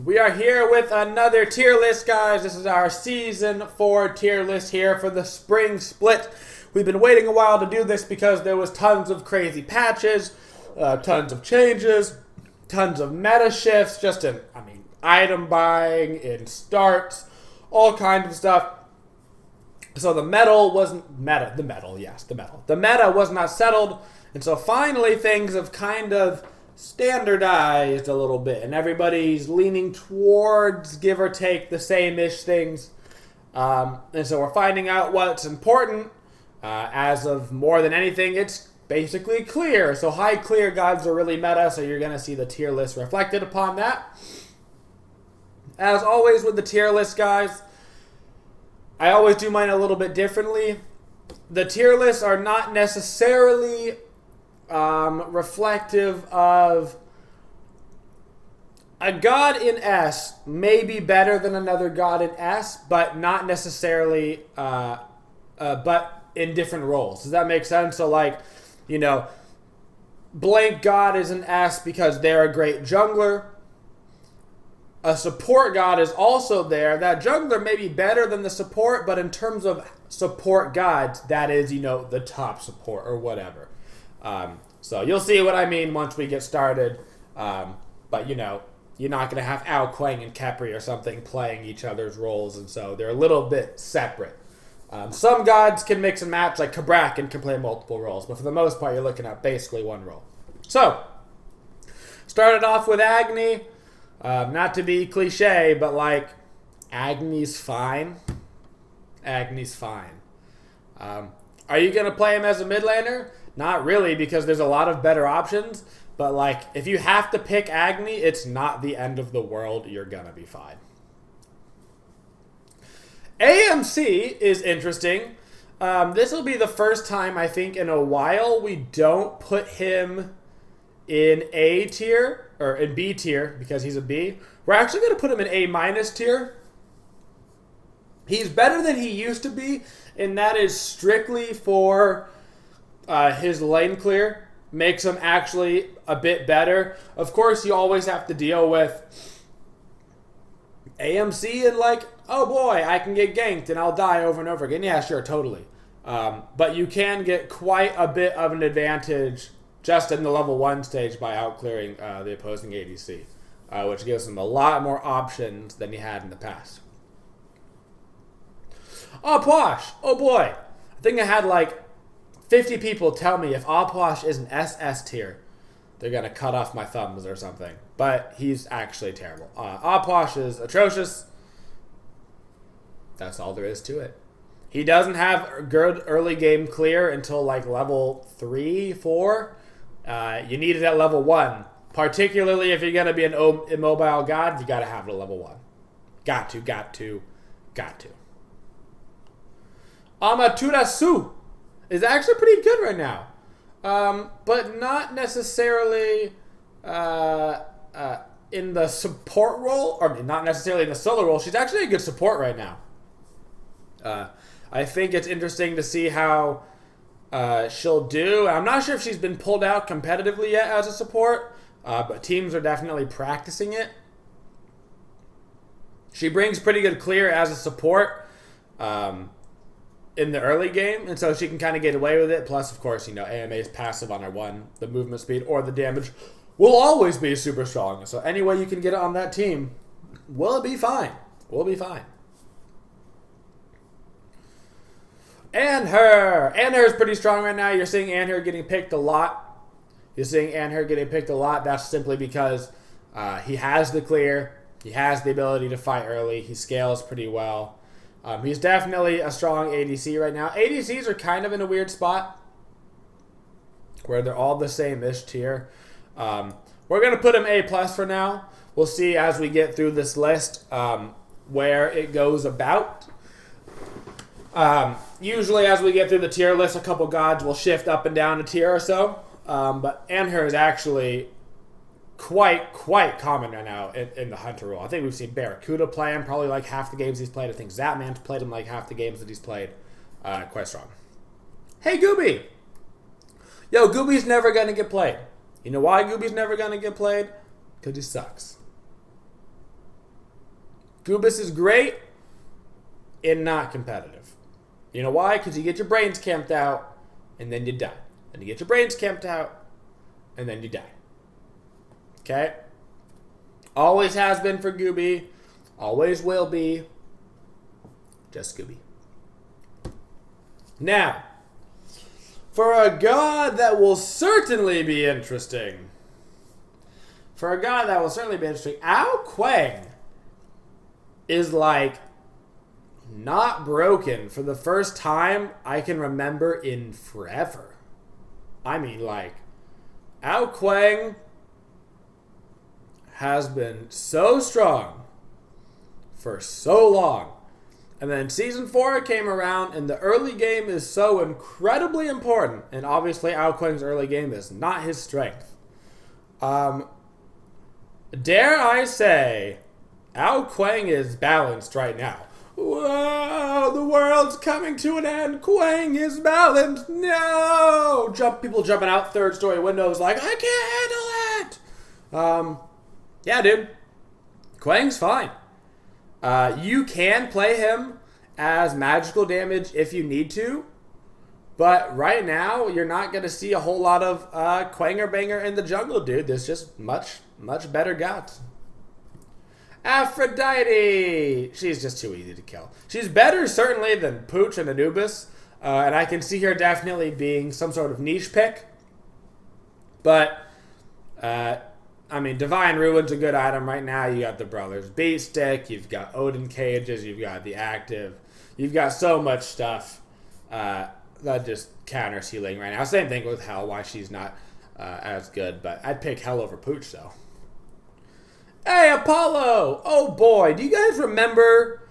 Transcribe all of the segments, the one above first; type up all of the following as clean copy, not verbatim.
We are here with another tier list, guys. This is our Season 4 tier list here for the spring split. We've been waiting a while to do this because there was tons of crazy patches, tons of changes, tons of meta shifts, just in, item buying, in starts, all kinds of stuff. So the meta was not settled, and so finally things have kind of standardized a little bit, and everybody's leaning towards, give or take, the same-ish things. And so we're finding out what's important. As of more than anything, it's basically clear. So high clear gods are really meta, so you're going to see the tier list reflected upon that. As always with the tier list, guys, I always do mine a little bit differently. The tier lists are not necessarily reflective of a god in S may be better than another god in S, but not necessarily, but in different roles. Does that make sense? So blank god is an S because they're a great jungler. A support god is also there. That jungler may be better than the support, but in terms of support gods, that is, the top support or whatever. So you'll see what I mean once we get started. But you're not going to have Quang and Khepri or something playing each other's roles, and so they're a little bit separate. Some gods can mix and match, like Kabrak can play multiple roles, but for the most part, you're looking at basically one role. So, started off with Agni. Not to be cliche, but Agni's fine. Agni's fine. Are you going to play him as a mid laner? Not really, because there's a lot of better options. But if you have to pick Agni, it's not the end of the world. You're going to be fine. AMC is interesting. This will be the first time, I think, in a while we don't put him in A tier, or in B tier, because he's a B. We're actually going to put him in A- tier. He's better than he used to be, and that is strictly for his lane clear. Makes him actually a bit better. Of course, you always have to deal with AMC and oh boy, I can get ganked and I'll die over and over again. Yeah, sure, totally. But you can get quite a bit of an advantage just in the level 1 stage by outclearing the opposing ADC, which gives him a lot more options than he had in the past. Opwash! Oh boy! I think I had 50 people tell me if Opwash is an SS tier, they're going to cut off my thumbs or something. But he's actually terrible. Opwash is atrocious. That's all there is to it. He doesn't have good early game clear until level 3, 4. You need it at level 1. Particularly if you're going to be an immobile god, you got to have it at level 1. Got to. Amaterasu is actually pretty good right now. But not necessarily in the support role, or not necessarily in the solo role. She's actually a good support right now. I think it's interesting to see how she'll do. I'm not sure if she's been pulled out competitively yet as a support, but teams are definitely practicing it. She brings pretty good clear as a support in the early game, and so she can kind of get away with it. Plus, of course, AMA's passive on her 1, the movement speed or the damage will always be super strong. So any way you can get it on that team, we'll be fine. Anher is pretty strong right now. You're seeing Anher getting picked a lot. That's simply because he has the clear. He has the ability to fight early. He scales pretty well. He's definitely a strong ADC right now. ADCs are kind of in a weird spot where they're all the same-ish tier. We're going to put him A+ for now. We'll see as we get through this list where it goes about. Usually as we get through the tier list, a couple gods will shift up and down a tier or so. But Anher is actually quite common right now in the Hunter role. I think we've seen Barracuda play him probably half the games he's played. I think Zapman's played him half the games that he's played. Quite strong. Hey, Gooby! Yo, Gooby's never going to get played. You know why Gooby's never going to get played? Because he sucks. Goobus is great and not competitive. You know why? Because you get your brains camped out, and then you die. Then you get your brains camped out, and then you die. Okay? Always has been for Gooby. Always will be. Just Gooby. Now, for a god that will certainly be interesting. Ao Kuang is like not broken for the first time I can remember in forever. I mean, like, Ao Kuang has been so strong for so long. And then Season 4 came around, and the early game is so incredibly important. And obviously, Ao Kuang's early game is not his strength. Dare I say, Ao Kuang is balanced right now. Whoa, the world's coming to an end. Kuang is balanced. No! People jumping out third-story windows like, I can't handle it! Yeah, dude. Kuang's fine. You can play him as magical damage if you need to. But right now, you're not going to see a whole lot of Quanger Banger in the jungle, dude. There's just much better gods. Aphrodite! She's just too easy to kill. She's better, certainly, than Pooch and Anubis. And I can see her definitely being some sort of niche pick. But, I mean, Divine Ruin's a good item right now. You got the Brothers Beat Stick. You've got Odin Cages. You've got the Active. You've got so much stuff that just counters healing right now. Same thing with Hell, why she's not as good. But I'd pick Hell over Pooch, though. Hey, Apollo! Oh, boy. Do you guys remember?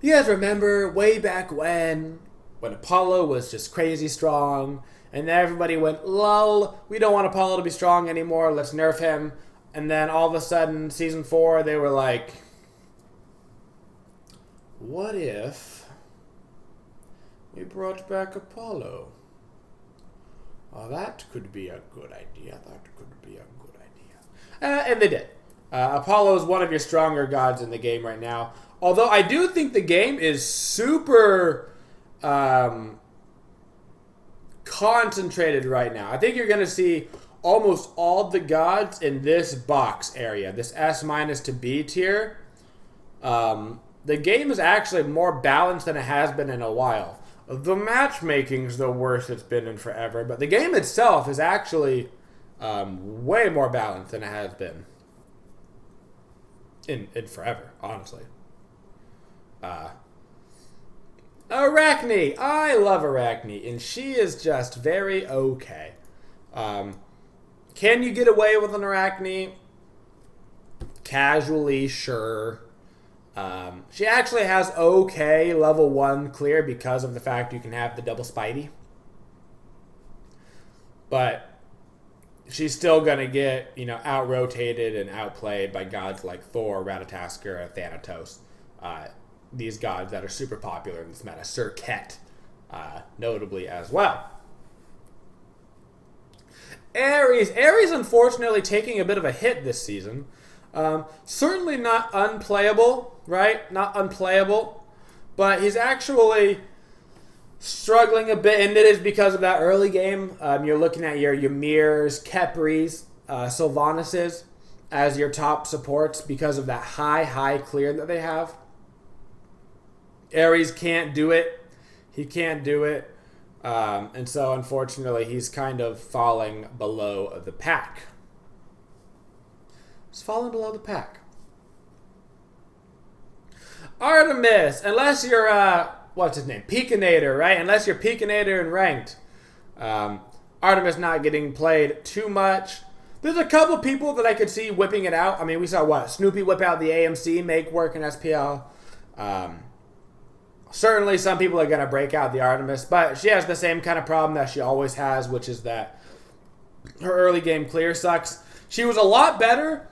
Way back when Apollo was just crazy strong, and then everybody went, lol, we don't want Apollo to be strong anymore, let's nerf him. And then all of a sudden, Season 4, they were like, what if we brought back Apollo? Oh, that could be a good idea. And they did. Apollo is one of your stronger gods in the game right now. Although I do think the game is super concentrated right now. I think you're going to see almost all the gods in this box area, this S- to B tier. The game is actually more balanced than it has been in a while. The matchmaking's the worst it's been in forever, but the game itself is actually way more balanced than it has been in forever, honestly. Arachne! I love Arachne, and she is just very okay. Can you get away with an Arachne? Casually, sure. She actually has okay level 1 clear because of the fact you can have the double Spidey. But she's still going to get, out-rotated and outplayed by gods like Thor, Ratatoskr, Thanatos. These gods that are super popular in this meta. Sir Ket, notably as well. Ares, unfortunately, taking a bit of a hit this season. Certainly not unplayable, right? Not unplayable. But he's actually struggling a bit, and it is because of that early game. You're looking at your Ymir's, Khepris, Sylvanases as your top supports because of that high clear that they have. Ares can't do it. He can't do it. And so, unfortunately, he's kind of falling below the pack. He's falling below the pack. Artemis, unless you're, what's his name? Peakinator, right? Unless you're Peakinator and ranked. Artemis not getting played too much. There's a couple people that I could see whipping it out. I mean, we saw Snoopy whip out the AMC, make work in SPL. Certainly some people are going to break out the Artemis, but she has the same kind of problem that she always has, which is that her early game clear sucks. She was a lot better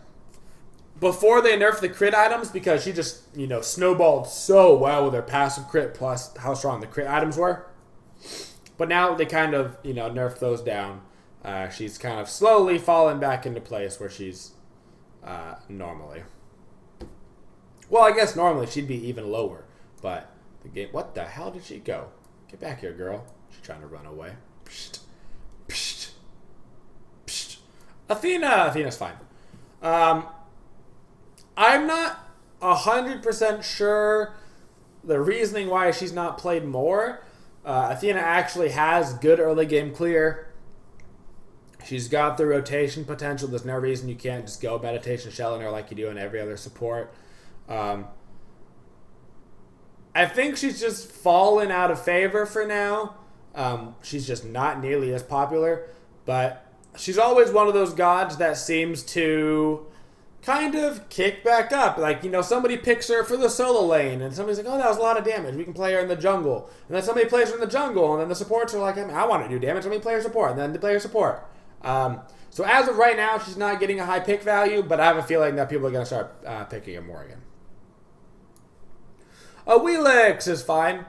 before they nerfed the crit items because she just, snowballed so well with her passive crit plus how strong the crit items were. But now they kind of, nerfed those down. She's kind of slowly fallen back into place where she's normally. Well, I guess normally she'd be even lower. But the game... What the hell did she go? Get back here, girl. She's trying to run away. Psst. Psst. Psst. Athena's fine. I'm not 100% sure the reasoning why she's not played more. Athena actually has good early game clear. She's got the rotation potential. There's no reason you can't just go meditation shelling her like you do in every other support. I think she's just fallen out of favor for now. She's just not nearly as popular. But she's always one of those gods that seems to kind of kick back up. Like, you know, somebody picks her for the solo lane, and somebody's like, oh, that was a lot of damage. We can play her in the jungle. And then somebody plays her in the jungle, and then the supports are like, I want to do damage. Let me play her support. And then they play her support. So as of right now, she's not getting a high pick value, but I have a feeling that people are going to start picking her more again. Wheelix is fine.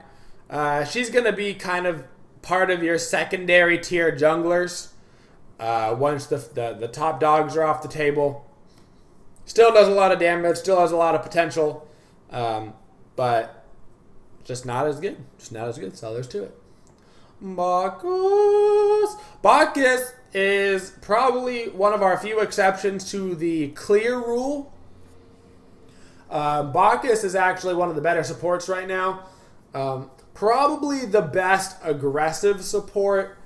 She's going to be kind of part of your secondary tier junglers once the top dogs are off the table. Still does a lot of damage, still has a lot of potential, but just not as good. Just not as good. That's all there's to it. Bacchus is probably one of our few exceptions to the clear rule. Bacchus is actually one of the better supports right now. Probably the best aggressive support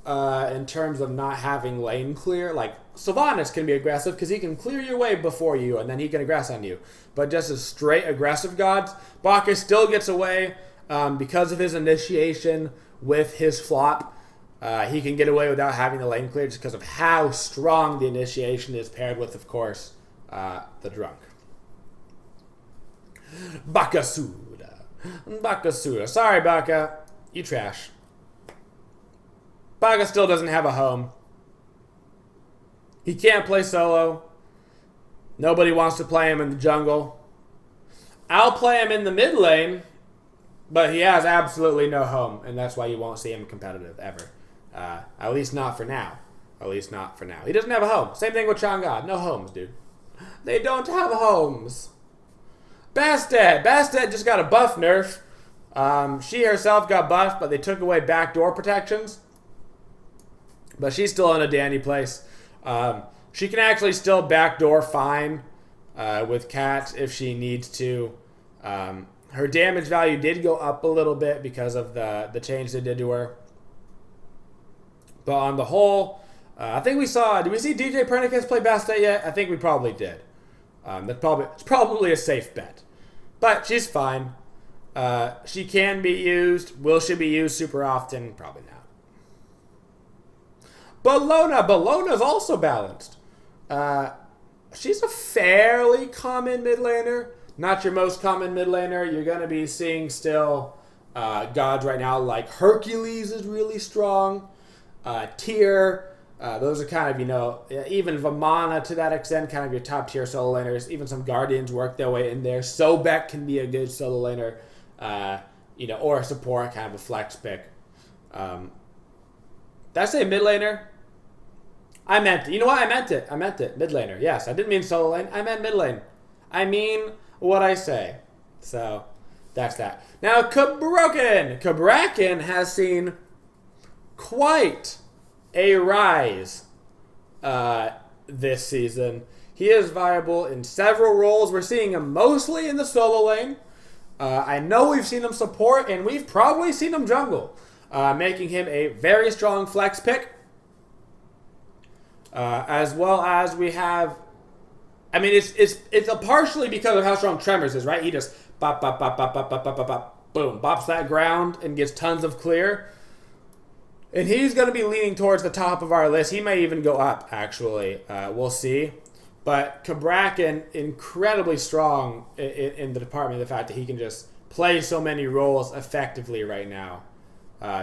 in terms of not having lane clear. Like, Sylvanas can be aggressive because he can clear your way before you and then he can aggress on you. But just as straight aggressive gods, Bacchus still gets away because of his initiation with his flop. He can get away without having the lane clear just because of how strong the initiation is, paired with, of course, the drunk. Bakasuda. Sorry, Baka. You trash. Baka still doesn't have a home. He can't play solo. Nobody wants to play him in the jungle. I'll play him in the mid lane, but he has absolutely no home, and that's why you won't see him competitive ever. At least not for now. At least not for now. He doesn't have a home. Same thing with Chang'e. No homes, dude. They don't have homes. Bastet just got a buff nerf. She herself got buffed, but they took away backdoor protections. But she's still in a dandy place. She can actually still backdoor fine with cats if she needs to. Her damage value did go up a little bit because of the change they did to her. But on the whole, I think we saw... Did we see DJ Pernicus play Bastet yet? I think we probably did. It's probably a safe bet. But she's fine. She can be used. Will she be used super often? Probably not. Bellona's also balanced. She's a fairly common mid laner. Not your most common mid laner. You're going to be seeing still gods right now like Hercules is really strong. Tyr. Those are kind of, you know, even Vamana to that extent, kind of your top tier solo laners. Even some Guardians work their way in there. Sobek can be a good solo laner, you know, or a support, kind of a flex pick. Did I say mid laner? I meant it. You know what? I meant it. Mid laner. Yes, I didn't mean solo lane. I meant mid lane. I mean what I say. So that's that. Now, Cabrakan has seen quite a rise this season. He is viable in several roles. We're seeing him mostly in the solo lane. I know we've seen him support, and we've probably seen him jungle, making him a very strong flex pick. As well as we have... I mean, it's partially because of how strong Tremors is, right? He just bop, bop, bop, bop, bop, bop, bop, bop, bop, boom, bops that ground and gets tons of clear. And he's going to be leaning towards the top of our list. He may even go up, actually. We'll see. But Cabrakan, incredibly strong in the department of the fact that he can just play so many roles effectively right now.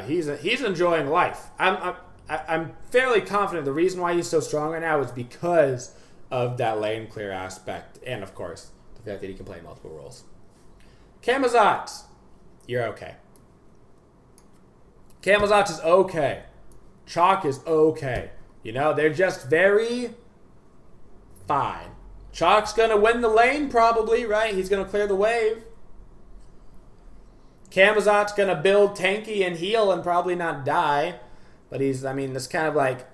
He's enjoying life. I'm fairly confident the reason why he's so strong right now is because of that lane clear aspect. And, of course, the fact that he can play multiple roles. Camazotz, you're okay. Camazotz is okay. Chalk is okay. You know, they're just very fine. Chalk's going to win the lane probably, right? He's going to clear the wave. Camazot's going to build tanky and heal and probably not die. But he's, I mean, it's kind of like,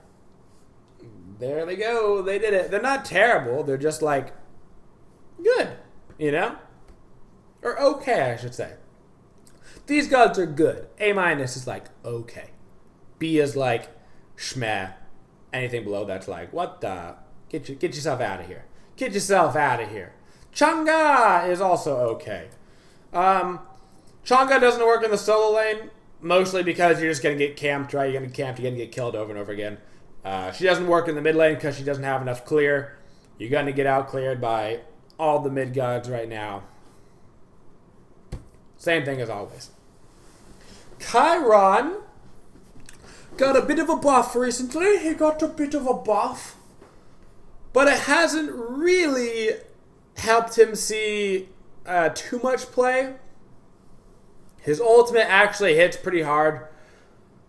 there they go. They did it. They're not terrible. They're just like, good, you know? Or okay, I should say. These gods are good. A- is like, okay. B is like, schmeh. Anything below that's like, what the? Get yourself out of here. Get yourself out of here. Chang'e is also okay. Chang'e doesn't work in the solo lane, mostly because you're just going to get camped, right? You're going to get camped, you're going to get killed over and over again. She doesn't work in the mid lane because she doesn't have enough clear. You're going to get out cleared by all the mid gods right now. Same thing as always. Chiron got a bit of a buff recently. He got a bit of a buff. But it hasn't really helped him see too much play. His ultimate actually hits pretty hard.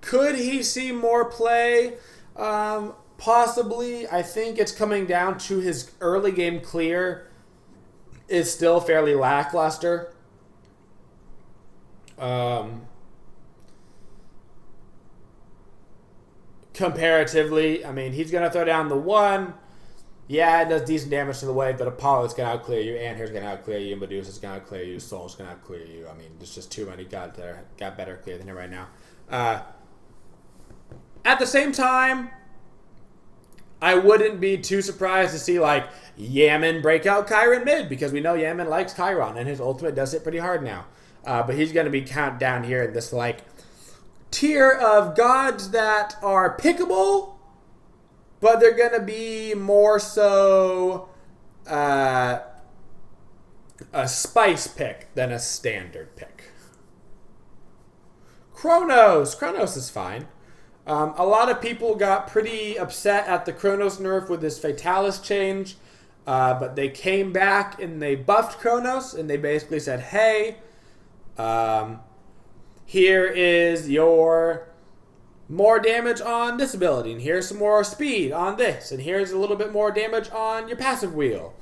Could he see more play? Possibly. I think it's coming down to his early game clear is still fairly lackluster. Comparatively, I mean, he's going to throw down the 1. Yeah, it does decent damage to the wave, but Apollo's going to outclear you, Anhir's going to outclear you, Medusa's going to outclear you, Soul's going to outclear you. I mean, there's just too many gods that got better clear than him right now. At the same time, I wouldn't be too surprised to see, like, Yaman break out Chiron mid, because we know Yaman likes Chiron, and his ultimate does hit pretty hard now. But he's going to be counted down here in this, like, tier of gods that are pickable, but they're going to be more so a spice pick than a standard pick. Chronos is fine. A lot of people got pretty upset at the Chronos nerf with this Fatalis change, but they came back and they buffed Chronos, and they basically said, hey, here is your more damage on this ability, and here's some more speed on this, and here's a little bit more damage on your passive wheel.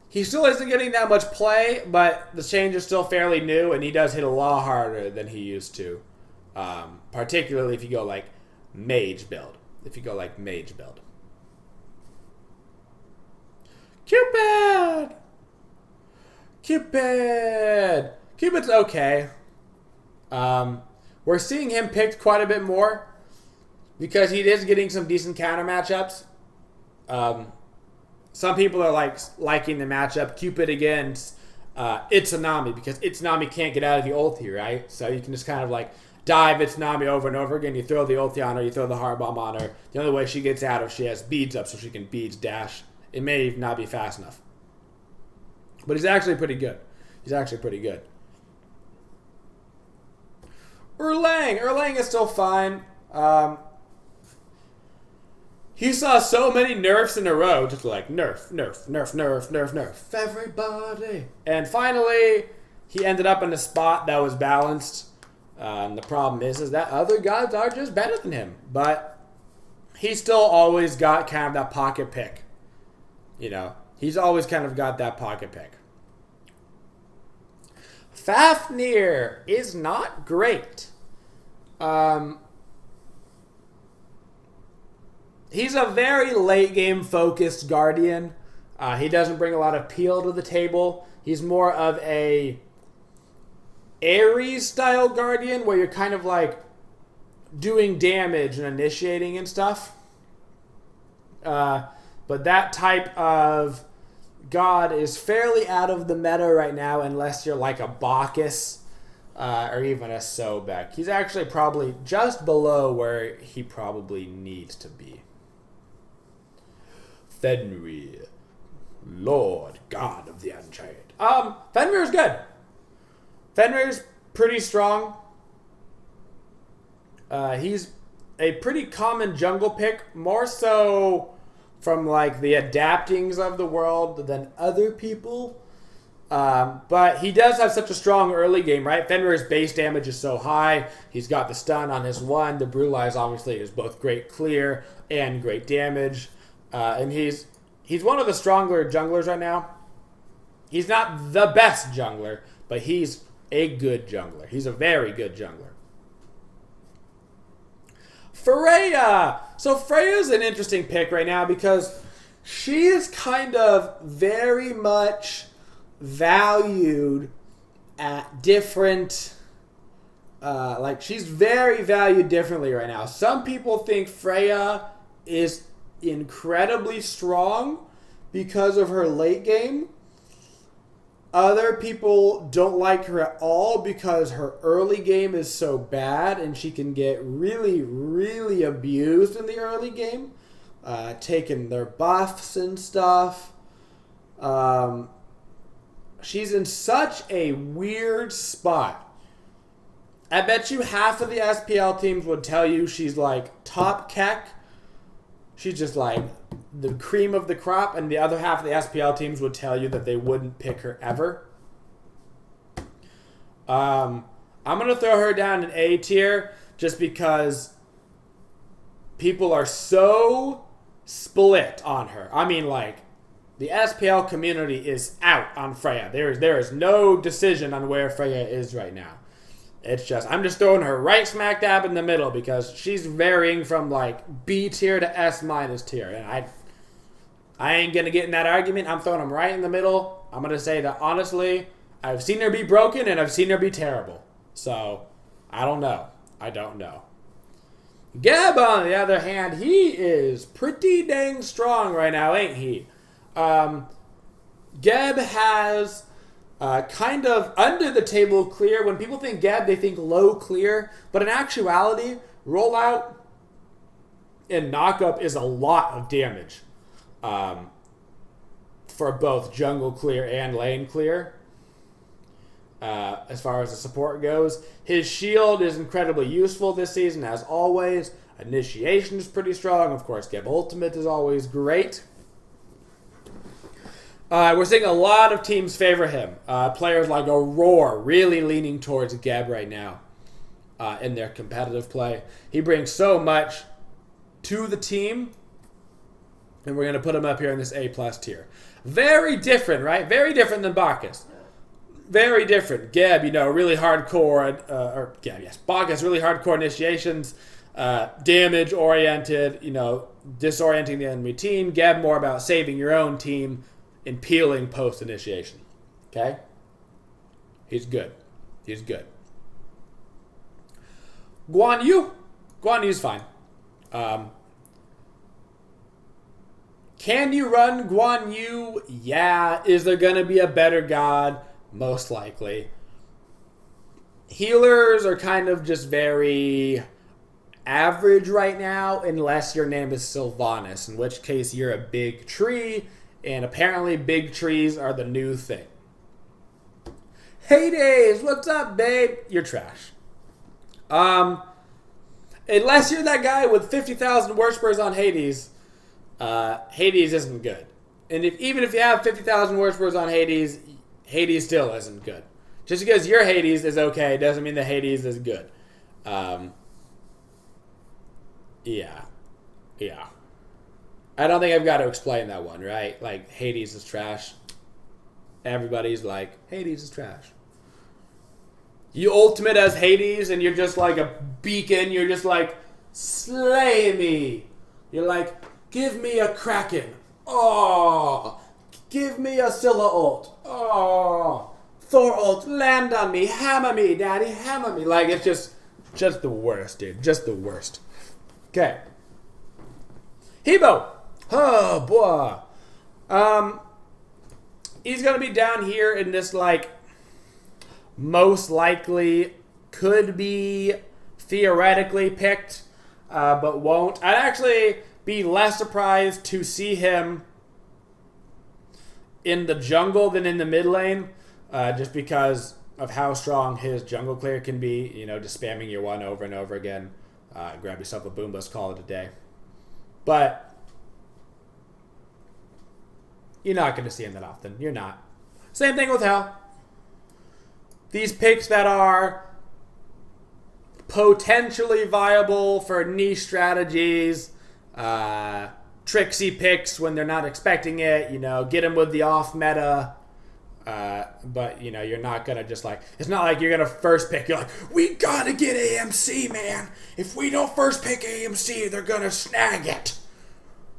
He still isn't getting that much play, but the change is still fairly new, and he does hit a lot harder than he used to. Particularly if you go like Mage build. Cupid's okay. We're seeing him picked quite a bit more because he is getting some decent counter matchups. Some people are liking the matchup Cupid against Itsunami, because Itsunami can't get out of the ulti, right? So you can just kind of like dive Itsunami over and over again. You throw the ulti on her, you throw the heart bomb on her. The only way she gets out is she has beads up so she can beads dash. It may not be fast enough. But he's actually pretty good. Erlang is still fine. He saw so many nerfs in a row, just like nerf, everybody. And finally, he ended up in a spot that was balanced. And the problem is that other gods are just better than him. But he's still always got kind of that pocket pick. You know, he's always kind of got that pocket pick. Fafnir is not great. He's a very late game focused Guardian. He doesn't bring a lot of peel to the table. He's more of a Ares style Guardian where you're kind of like doing damage and initiating and stuff. But that type of god is fairly out of the meta right now unless you're like a Bacchus or even a Sobek. He's actually probably just below where he probably needs to be. Fenrir, Lord God of the Unchained. Fenrir's good. Fenrir's pretty strong. He's a pretty common jungle pick, more so from like the adaptings of the world than other people. But he does have such a strong early game, right? Fenrir's base damage is so high. He's got the stun on his one. The Brutalize obviously is both great clear and great damage. And he's He's one of the stronger junglers right now. He's not the best jungler, but he's a good jungler. He's a very good jungler. Freya! So Freya's an interesting pick right now because she is kind of very much valued at different... she's very valued differently right now. Some people think Freya is incredibly strong because of her late game. Other people don't like her at all because her early game is so bad and she can get really, really abused in the early game, taking their buffs and stuff. She's in such a weird spot. I bet you half of the SPL teams would tell you she's like top Keck. She's just like the cream of the crop, and the other half of the SPL teams would tell you that they wouldn't pick her ever. I'm going to throw her down in A tier just because people are so split on her. I mean, like, the SPL community is out on Freya. There is no decision on where Freya is right now. It's just, I'm just throwing her right smack dab in the middle because she's varying from like B tier to S minus tier. And I ain't going to get in that argument. I'm throwing them right in the middle. I'm going to say that honestly, I've seen her be broken and I've seen her be terrible. So, I don't know. I don't know. Geb, on the other hand, he is pretty dang strong right now, ain't he? Geb has... kind of under the table clear. When people think Geb, they think low clear. But in actuality, rollout and knockup is a lot of damage for both jungle clear and lane clear. As far as the support goes, his shield is incredibly useful this season, as always. Initiation is pretty strong. Of course, Geb ultimate is always great. We're seeing a lot of teams favor him. Players like Aurora really leaning towards Geb right now in their competitive play. He brings so much to the team, and we're going to put him up here in this A+ tier. Very different, right? Very different than Bacchus. Very different. Geb, really hardcore, Bacchus, really hardcore initiations, damage-oriented, disorienting the enemy team. Geb, more about saving your own team, and peeling post-initiation. Okay? He's good. He's good. Guan Yu. Guan Yu's fine. Can you run Guan Yu? Yeah. Is there going to be a better god? Most likely. Healers are kind of just very average right now, unless your name is Sylvanas, in which case you're a big tree. And apparently big trees are the new thing. Hades, what's up, babe? You're trash. Unless you're that guy with 50,000 worshipers on Hades, Hades isn't good. And even if you have 50,000 worshipers on Hades, Hades still isn't good. Just because your Hades is okay doesn't mean that Hades is good. Yeah. I don't think I've got to explain that one, right? Like, Hades is trash. Everybody's like, Hades is trash. You ultimate as Hades, and you're just like a beacon. You're just like, slay me. You're like, give me a Kraken. Oh. Give me a Scylla ult. Oh. Thor ult, land on me. Hammer me, daddy. Hammer me. Like, it's just the worst, dude. Just the worst. Okay. Hebo. Oh, boy. He's going to be down here in this, like, most likely could be theoretically picked, but won't. I'd actually be less surprised to see him in the jungle than in the mid lane, just because of how strong his jungle clear can be, just spamming your one over and over again. Grab yourself a Boombas, call it a day. But you're not going to see him that often. You're not. Same thing with Hell. These picks that are potentially viable for niche strategies, tricksy picks when they're not expecting it. You know, get them with the off meta. But, you know, you're not going to just like... It's not like you're going to first pick. You're like, we got to get AMC, man. If we don't first pick AMC, they're going to snag it.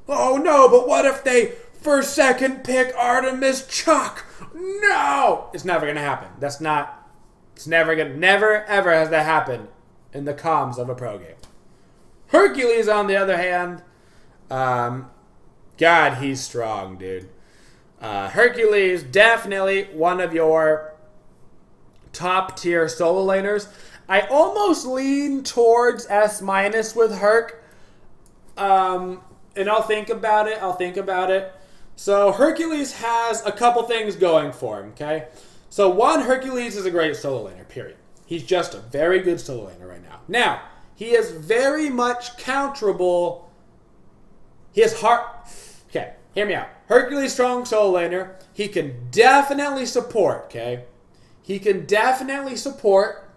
Oh, no, but what if they first, second pick Artemis Chuck? No! It's never going to happen. That's not... It's never going to... Never, ever has that happened in the comms of a pro game. Hercules, on the other hand... God, he's strong, dude. Hercules, definitely one of your top tier solo laners. I almost lean towards S- with Herc. And I'll think about it. So Hercules has a couple things going for him, okay? So one, Hercules is a great solo laner, period. He's just a very good solo laner right now. Now, he is very much counterable. He has Okay, hear me out. Hercules, strong solo laner. He can definitely support, okay? He can definitely support.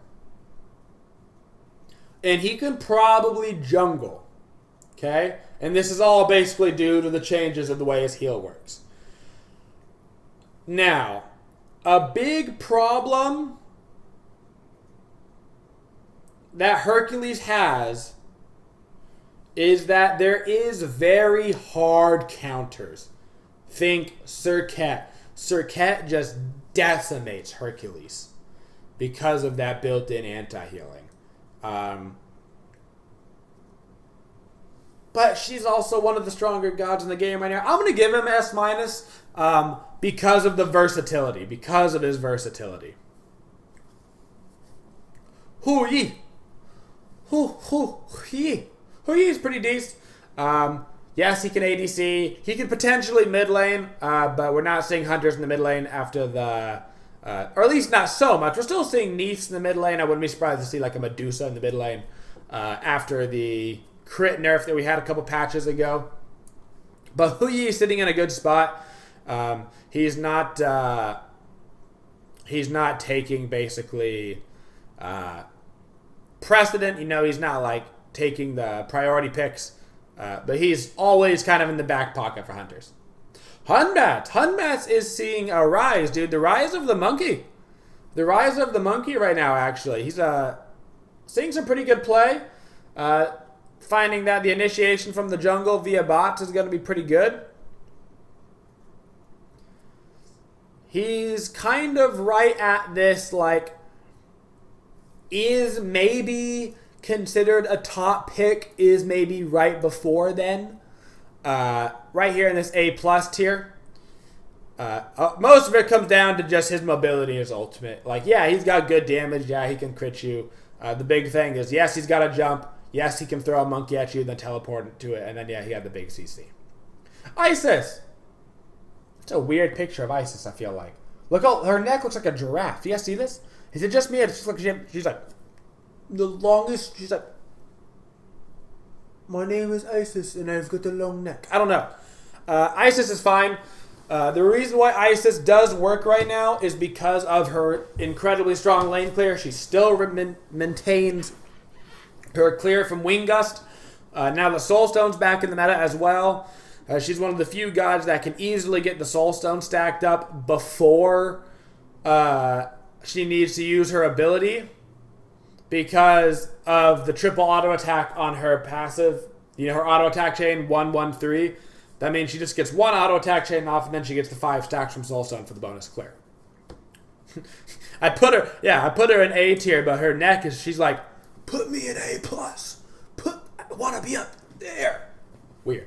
And he can probably jungle, okay? And this is all basically due to the changes of the way his heal works. Now, a big problem that Hercules has is that there is very hard counters. Think Serket. Serket just decimates Hercules because of that built-in anti-healing. But she's also one of the stronger gods in the game right now. I'm going to give him S- because of the versatility. Because of his versatility. Hui is pretty decent. Yes, he can ADC. He can potentially mid lane, but we're not seeing hunters in the mid lane after the... or at least not so much. We're still seeing Neefs in the mid lane. I wouldn't be surprised to see like a Medusa in the mid lane after the crit nerf that we had a couple patches ago. But Hui is sitting in a good spot. He's not taking basically precedent. You know, he's not like taking the priority picks. But he's always kind of in the back pocket for hunters. Hunbat is seeing a rise, dude. The rise of the monkey. The rise of the monkey right now, actually. He's seeing some pretty good play. Finding that the initiation from the jungle via bots is going to be pretty good. He's kind of right at this, like, is maybe considered a top pick, is maybe right before then. Right here in this A+ tier. Most of it comes down to just his mobility, his ultimate. Like, yeah, he's got good damage. Yeah, he can crit you. The big thing is, yes, he's got a jump. Yes, he can throw a monkey at you, then teleport to it. And then, yeah, he had the big CC. Isis. It's a weird picture of Isis, I feel like. Look, her neck looks like a giraffe. Do you guys see this? Is it just me? It's just like she's like the longest. She's like, my name is Isis and I've got a long neck. I don't know. Isis is fine. The reason why Isis does work right now is because of her incredibly strong lane clear. She still maintains her clear from Wing Gust. Now the Soul Stone's back in the meta as well. She's one of the few gods that can easily get the Soul Stone stacked up before she needs to use her ability because of the triple auto attack on her passive. You know, her auto attack chain 1-1-3. That means she just gets one auto attack chain off, and then she gets the 5 stacks from Soul Stone for the bonus clear. I put her in A tier, but her neck is, she's like, put me in A+. I want to be up there. Weird.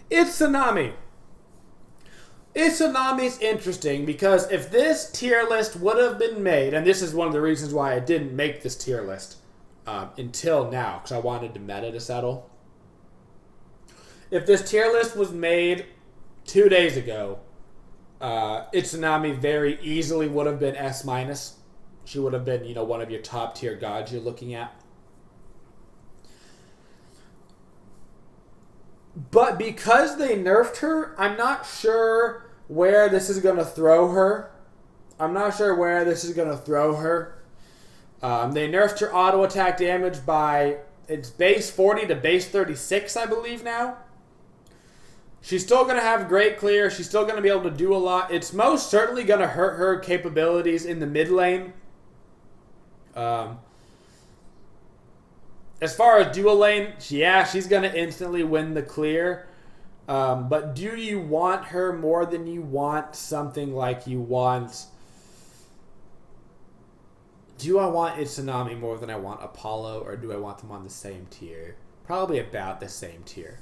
It's Tsunami. Tsunami's interesting because if this tier list would have been made, and this is one of the reasons why I didn't make this tier list until now, because I wanted the meta to settle. If this tier list was made 2 days ago, Tsunami very easily would have been S-. She would have been, you know, one of your top tier gods you're looking at. But because they nerfed her, I'm not sure where this is going to throw her. They nerfed her auto attack damage by its base 40 to base 36, I believe now. She's still going to have great clear. She's still going to be able to do a lot. It's most certainly going to hurt her capabilities in the mid lane. As far as dual lane, yeah, she's going to instantly win the clear. But do you want her more than you want something like you want... Do I want Itsunami more than I want Apollo, or do I want them on the same tier? Probably about the same tier.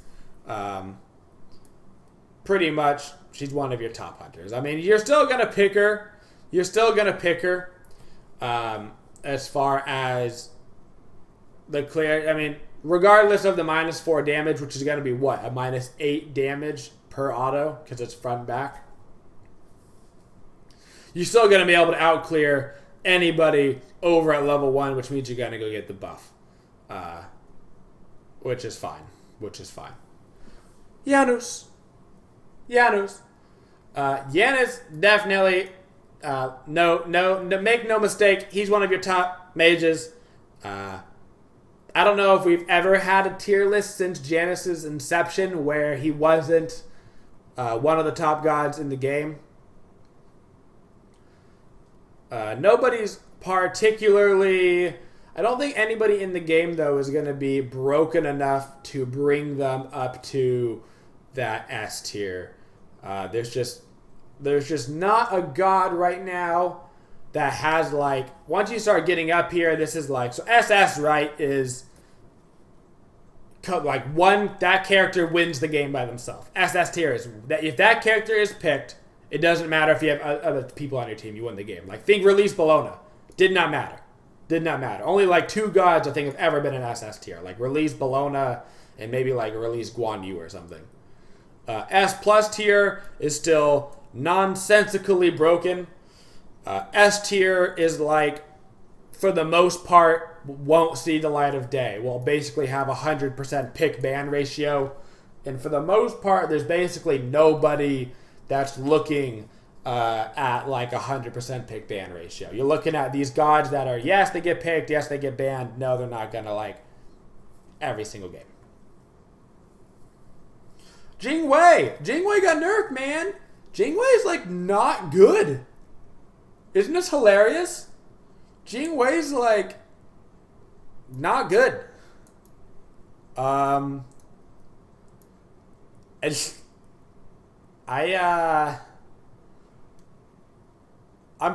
Pretty much, she's one of your top hunters. I mean, you're still going to pick her. You're still going to pick her as far as the clear. I mean, regardless of the -4 damage, which is going to be what? A -8 damage per auto because it's front and back. You're still going to be able to outclear anybody over at level 1, which means you're going to go get the buff. Which is fine. Janus. Janus definitely, no, make no mistake, he's one of your top mages. I don't know if we've ever had a tier list since Janus's inception where he wasn't one of the top gods in the game. Nobody's particularly... I don't think anybody in the game, though, is going to be broken enough to bring them up to that S tier. There's just not a god right now that has, like... Once you start getting up here, this is like... So SS, right, is... Like, that character wins the game by themselves. SS tier is... If that character is picked... It doesn't matter if you have other people on your team. You win the game. Like, think Release Bologna. Did not matter. Only, like, 2 gods, I think, have ever been in SS tier. Like, Release Bologna and maybe, like, Release Guan Yu or something. S plus tier is still nonsensically broken. S tier is, like, for the most part, won't see the light of day. Will basically have 100% pick-ban ratio. And for the most part, there's basically nobody... that's looking at like 100% pick ban ratio. You're looking at these gods that are, yes, they get picked, yes, they get banned. No, they're not going to, like, every single game. Jing Wei. Jing Wei got nerfed, man. Jing Wei is, like, not good. Isn't this hilarious? Jing Wei's, like, not good. I'm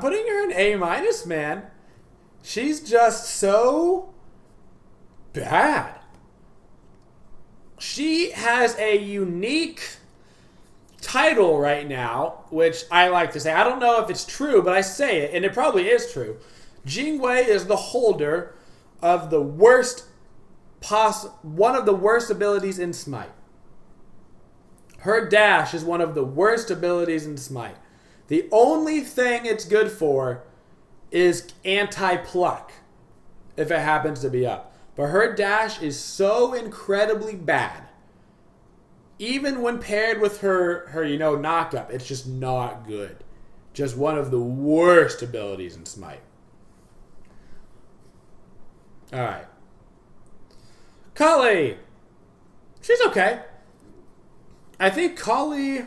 putting her in A-, man. She's just so bad. She has a unique title right now, which I like to say. I don't know if it's true, but I say it, and it probably is true. Jing Wei is the holder of the worst, one of the worst abilities in Smite. Her dash is one of the worst abilities in Smite. The only thing it's good for is anti-pluck, if it happens to be up. But her dash is so incredibly bad. Even when paired with her knock-up, it's just not good. Just one of the worst abilities in Smite. Alright. Kali! She's okay. I think Kali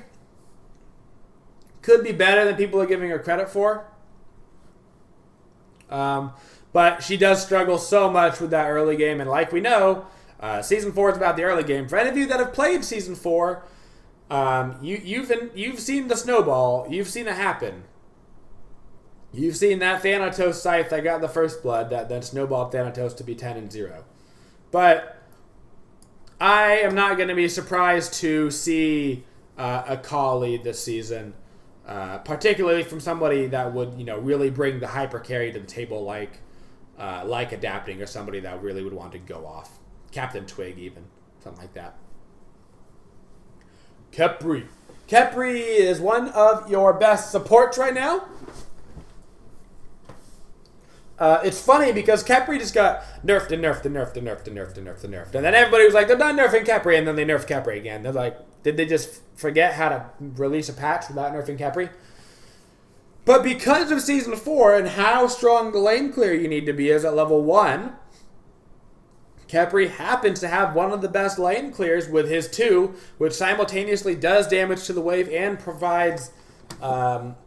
could be better than people are giving her credit for. But she does struggle so much with that early game. And like we know, Season 4 is about the early game. For any of you that have played Season 4, you've seen the snowball. You've seen it happen. You've seen that Thanatos scythe that got the first blood that then snowballed Thanatos to be 10-0. But I am not going to be surprised to see a Kali this season, particularly from somebody that would, really bring the hyper carry to the table, like adapting, or somebody that really would want to go off. Captain Twig, even something like that. Khepri. Khepri is one of your best supports right now. It's funny because Khepri just got nerfed and nerfed and nerfed and nerfed and nerfed and nerfed and nerfed. And then everybody was like, they're done nerfing Khepri, and then they nerfed Khepri again. They're like, did they just forget how to release a patch without nerfing Khepri? But because of Season 4 and how strong the lane clear you need to be is at level 1, Khepri happens to have one of the best lane clears with his 2, which simultaneously does damage to the wave and provides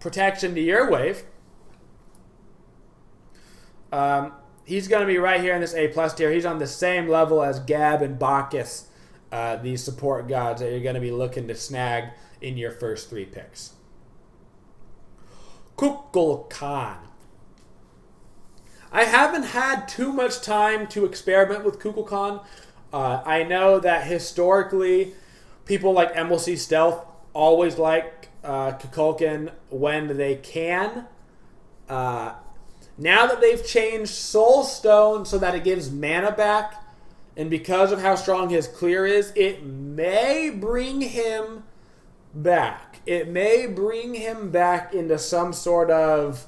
protection to your wave. He's going to be right here in this A+ tier. He's on the same level as Gab and Bacchus, these support gods that you're going to be looking to snag in your first 3 picks. Kukulkan. I haven't had too much time to experiment with Kukulkan. I know that historically, people like MLC Stealth always like Kukulkan when they can. Now that they've changed Soul Stone so that it gives mana back, and because of how strong his clear is, it may bring him back. It may bring him back into some sort of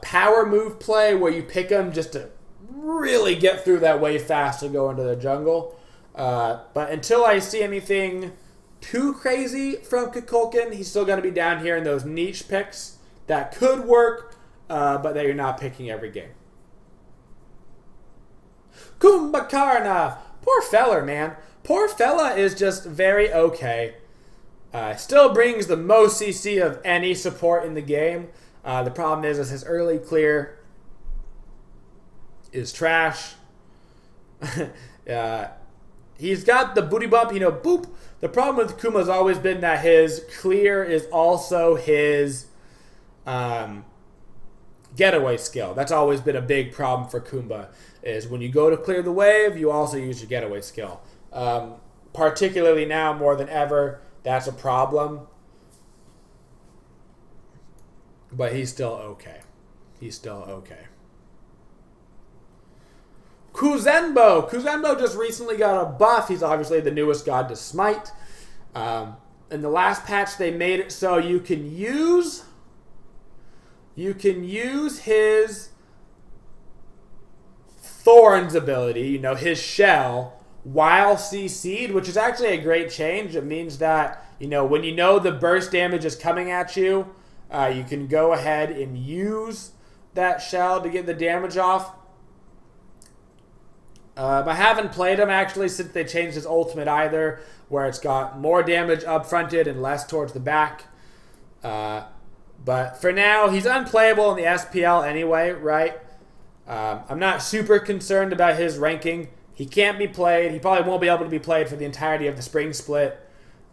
power move play where you pick him just to really get through that wave fast and go into the jungle. But until I see anything too crazy from Kukulkan, he's still going to be down here in those niche picks that could work, but that you're not picking every game. Kumbhakarna. Poor fella, man. Poor fella is just very okay. Still brings the most CC of any support in the game. The problem is his early clear is trash. He's got the booty bump, boop. The problem with Kuma has always been that his clear is also his getaway skill. That's always been a big problem for Kumba, is when you go to clear the wave, you also use your getaway skill. Particularly now, more than ever, that's a problem. But he's still okay. He's still okay. Kuzenbo. Kuzenbo just recently got a buff. He's obviously the newest god to Smite. In the last patch, they made it so you can use his Thorns ability, his shell, while CC'd, which is actually a great change. It means that, when the burst damage is coming at you, you can go ahead and use that shell to get the damage off. I haven't played him, actually, since they changed his ultimate either, where it's got more damage up-fronted and less towards the back. But for now, he's unplayable in the SPL anyway, right? I'm not super concerned about his ranking. He can't be played. He probably won't be able to be played for the entirety of the spring split.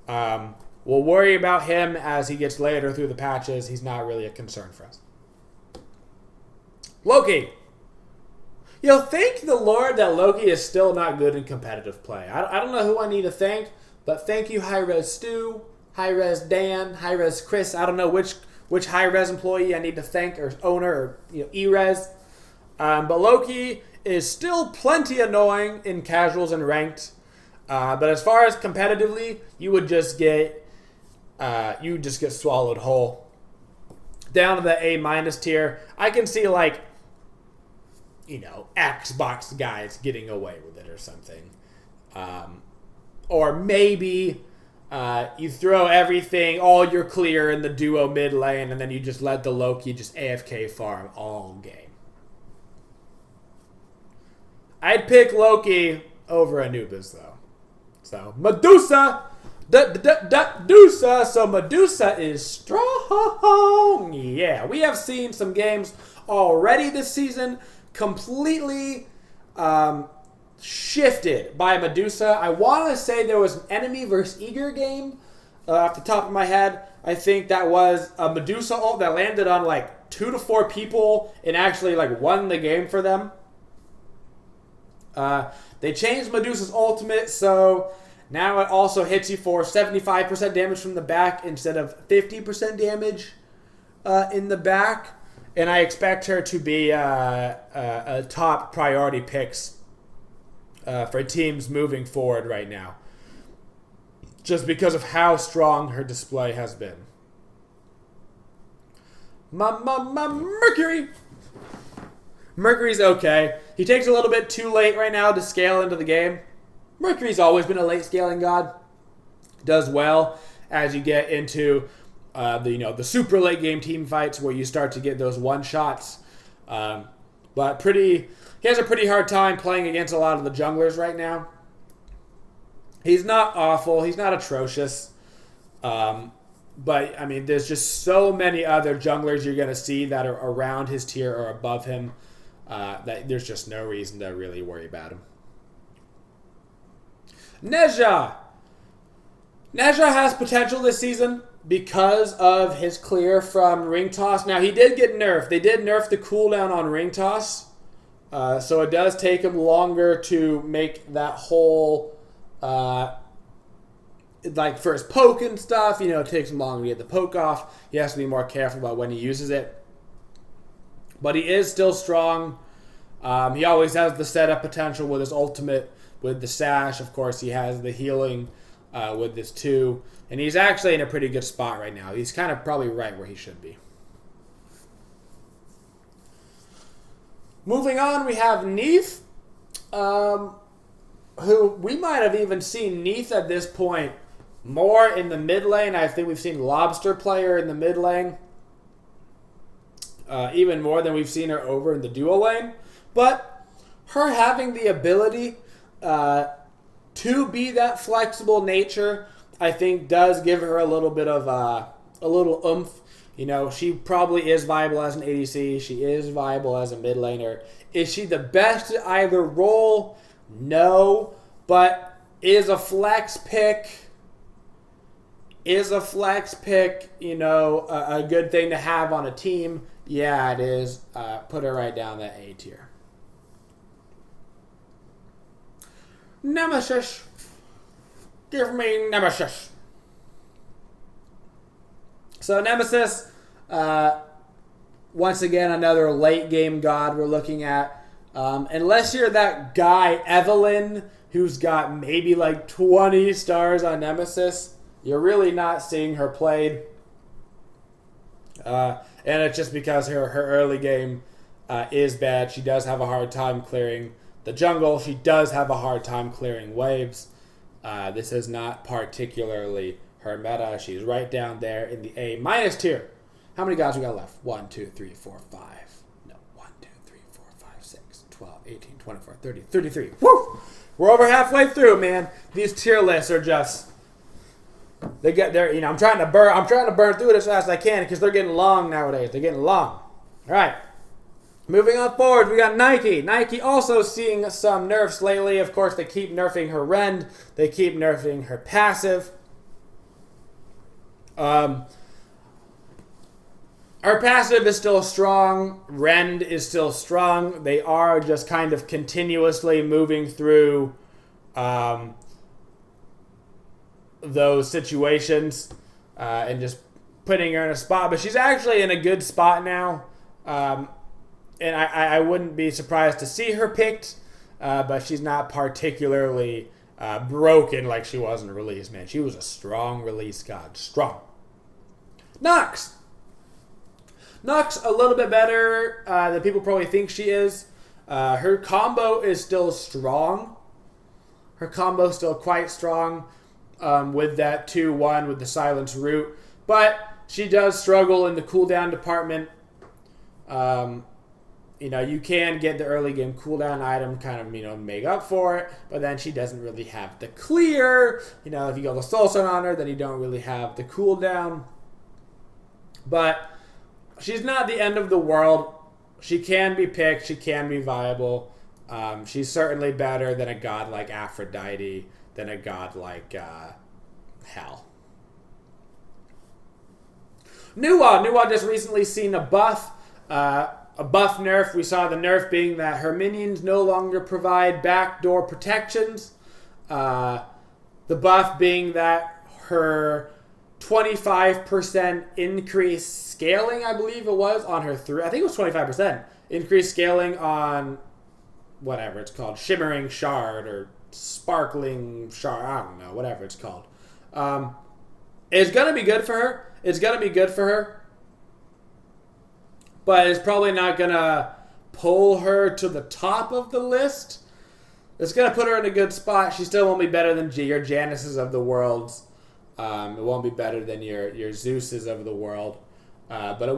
We'll worry about him as he gets later through the patches. He's not really a concern for us. Loki. Thank the Lord that Loki is still not good in competitive play. I don't know who I need to thank, but thank you, Hi-Res Stu, Hi-Res Dan, Hi-Res Chris. I don't know which Hi-Res employee I need to thank, or owner, or E-Res. But Loki is still plenty annoying in casuals and ranked. But as far as competitively, you would just get swallowed whole. Down to the A- tier, I can see Xbox guys getting away with it or something. Or maybe you throw everything, all your clear in the duo mid lane, and then you just let the Loki just AFK farm all game. I'd pick Loki over Anubis, though. So, Medusa! Medusa! So, Medusa is strong! Yeah, we have seen some games already this season completely shifted by Medusa. I want to say there was an enemy versus Eager game off the top of my head. I think that was a Medusa ult that landed on 2 to 4 people and actually won the game for them. They changed Medusa's ultimate, so now it also hits you for 75% damage from the back instead of 50% damage in the back. And I expect her to be a top priority picks for teams moving forward right now, just because of how strong her display has been. Mercury! Mercury's okay. He takes a little bit too late right now to scale into the game. Mercury's always been a late scaling god. Does well as you get into the super late game team fights where you start to get those one shots. But But he has a pretty hard time playing against a lot of the junglers right now. He's not awful. He's not atrocious. But, I mean, there's just so many other junglers you're going to see that are around his tier or above him that there's just no reason to really worry about him. Neja has potential this season because of his clear from ring toss. Now, he did get nerfed. They did nerf the cooldown on ring toss. So it does take him longer to make that whole... like for his poke and stuff, you know, it takes him longer to get the poke off. He has to be more careful about when he uses it. But he is still strong. He always has the setup potential with his ultimate, with the sash. Of course, he has the healing with this too. And he's actually in a pretty good spot right now. He's kind of probably right where he should be. Moving on, we have Neith, who we might have even seen Neith at this point more in the mid lane. I think we've seen Lobster player in the mid lane. Even more than we've seen her over in the duo lane. But her having the ability to be that flexible nature, I think does give her a little bit of a little oomph. You know, she probably is viable as an ADC. She is viable as a mid laner. Is she the best at either role? No. But is a flex pick, you know, a good thing to have on a team? Yeah, it is. Put her right down that A tier. Nemesis. Give me Nemesis. So Nemesis, once again, another late game god we're looking at. Unless you're that guy, Evelyn, who's got maybe like 20 stars on Nemesis, you're really not seeing her played. And it's just because her early game is bad. She does have a hard time clearing the jungle. She does have a hard time clearing waves. This is not particularly her meta. She's right down there in the A- tier. How many gods we got left? 1, 2, 3, 4, 5. No, 1, 2, 3, 4, 5, 6, 12, 18, 24, 30, 33. Woo! We're over halfway through, man. These tier lists are just... They get there, you know, I'm trying to burn through it as fast as I can because they're getting long nowadays. They're getting long. All right. Moving on forward, we got Nike. Nike also seeing some nerfs lately. Of course, they keep nerfing her rend. They keep nerfing her passive. Her passive is still strong. Rend is still strong. They are just kind of continuously moving through those situations and just putting her in a spot. But she's actually in a good spot now. And I wouldn't be surprised to see her picked. But she's not particularly broken like she was in release, man. She was a strong release god. Strong. Nox, a little bit better than people probably think she is. Her combo is still strong. Her combo is still quite strong with that 2-1 with the silence root. But she does struggle in the cooldown department. You know, you can get the early game cooldown item kind of, you know, make up for it. But then she doesn't really have the clear. You know, if you go the Soul Stone on her, then you don't really have the cooldown. But she's not the end of the world. She can be picked. She can be viable. She's certainly better than a god like Aphrodite, than a god like Hel. Nuwa just recently seen a buff nerf. We saw the nerf being that her minions no longer provide backdoor protections. The buff being that her 25% increase scaling, I believe it was, on her I think it was 25%. Increased scaling on whatever it's called, Shimmering Shard or Sparkling Shard, I don't know, whatever it's called. It's going to be good for her. But it's probably not going to pull her to the top of the list. It's going to put her in a good spot. She still won't be better than your Janices of the worlds. It won't be better than your Zeuses of the world. But it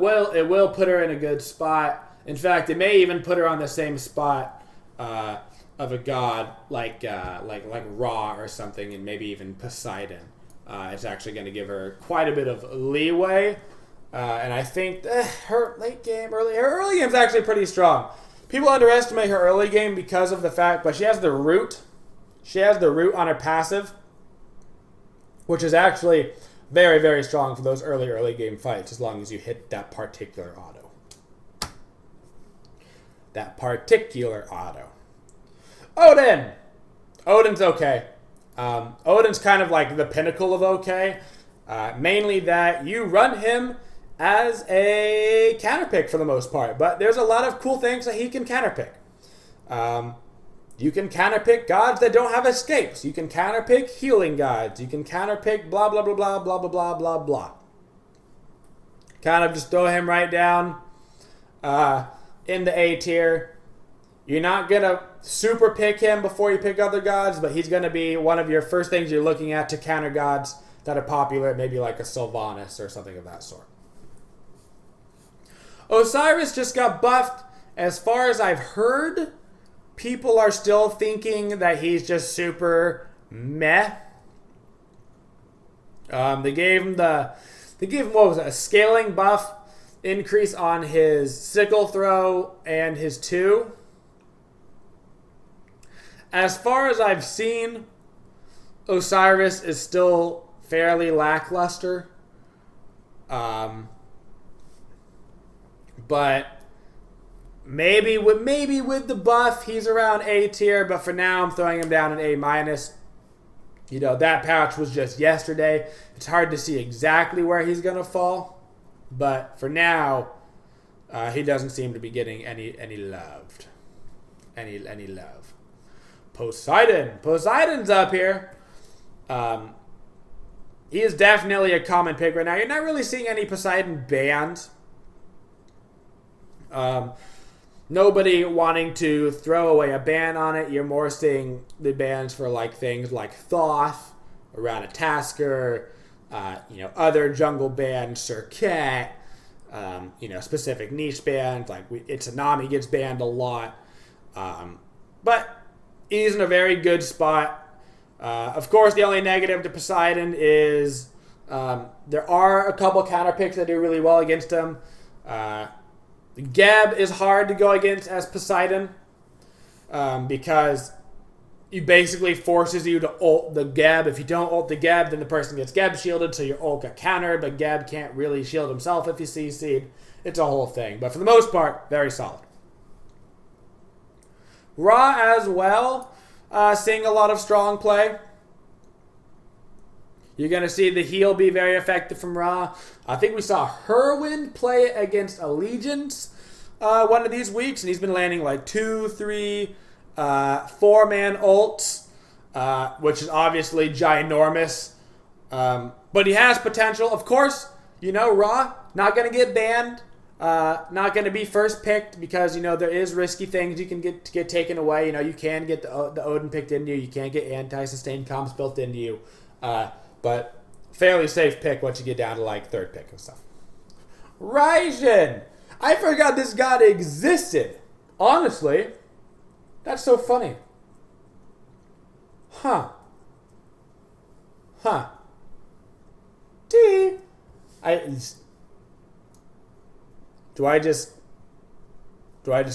will put her in a good spot. In fact, it may even put her on the same spot of a god like Ra or something, and maybe even Poseidon. It's actually going to give her quite a bit of leeway. And I think her early game is actually pretty strong. People underestimate her early game because of the fact, but she has the root. She has the root on her passive, which is actually very, very strong for those early game fights, as long as you hit that particular auto. Odin! Odin's okay. Odin's kind of like the pinnacle of okay. Mainly that you run him as a counterpick for the most part, but there's a lot of cool things that he can counterpick. You can counterpick gods that don't have escapes. You can counterpick healing gods. You can counterpick blah, blah, blah, blah, blah, blah, blah, blah, blah. Kind of just throw him right down in the A tier. You're not going to super pick him before you pick other gods, but he's going to be one of your first things you're looking at to counter gods that are popular, maybe like a Sylvanas or something of that sort. Osiris just got buffed. As far as I've heard, people are still thinking that he's just super meh. They gave him what was it, a scaling buff increase on his sickle throw and his 2. As far as I've seen, Osiris is still fairly lackluster. But maybe with the buff, he's around A tier. But for now, I'm throwing him down in A-. You know, that patch was just yesterday. It's hard to see exactly where he's going to fall. But for now, he doesn't seem to be getting any loved. Any love. Poseidon's up here. He is definitely a common pick right now. You're not really seeing any Poseidon bans. Nobody wanting to throw away a ban on it. You're more seeing the bans for like things like Thoth, Ratatasker, other jungle bans, Serket, specific niche bans like Itsunami gets banned a lot. But he's in a very good spot. Of course, the only negative to Poseidon is there are a couple counter picks that do really well against him. Geb is hard to go against as Poseidon because he basically forces you to ult the Geb. If you don't ult the Geb, then the person gets Geb shielded, so your ult got countered, but Geb can't really shield himself if you CC'd. It's a whole thing. But for the most part, very solid. Ra as well, seeing a lot of strong play. You're going to see the heal be very effective from Ra. I think we saw Herwind play against Allegiance one of these weeks, and he's been landing like 2, 3, 4-man ults, which is obviously ginormous. But he has potential. Of course, Ra, not going to get banned. Not going to be first picked because, there is risky things you can get taken away. You can get the Odin picked into you. You can't get anti-sustained comps built into you. But fairly safe pick once you get down to like third pick and stuff. Raijin! I forgot this god existed. Honestly, that's so funny. Huh. Do I just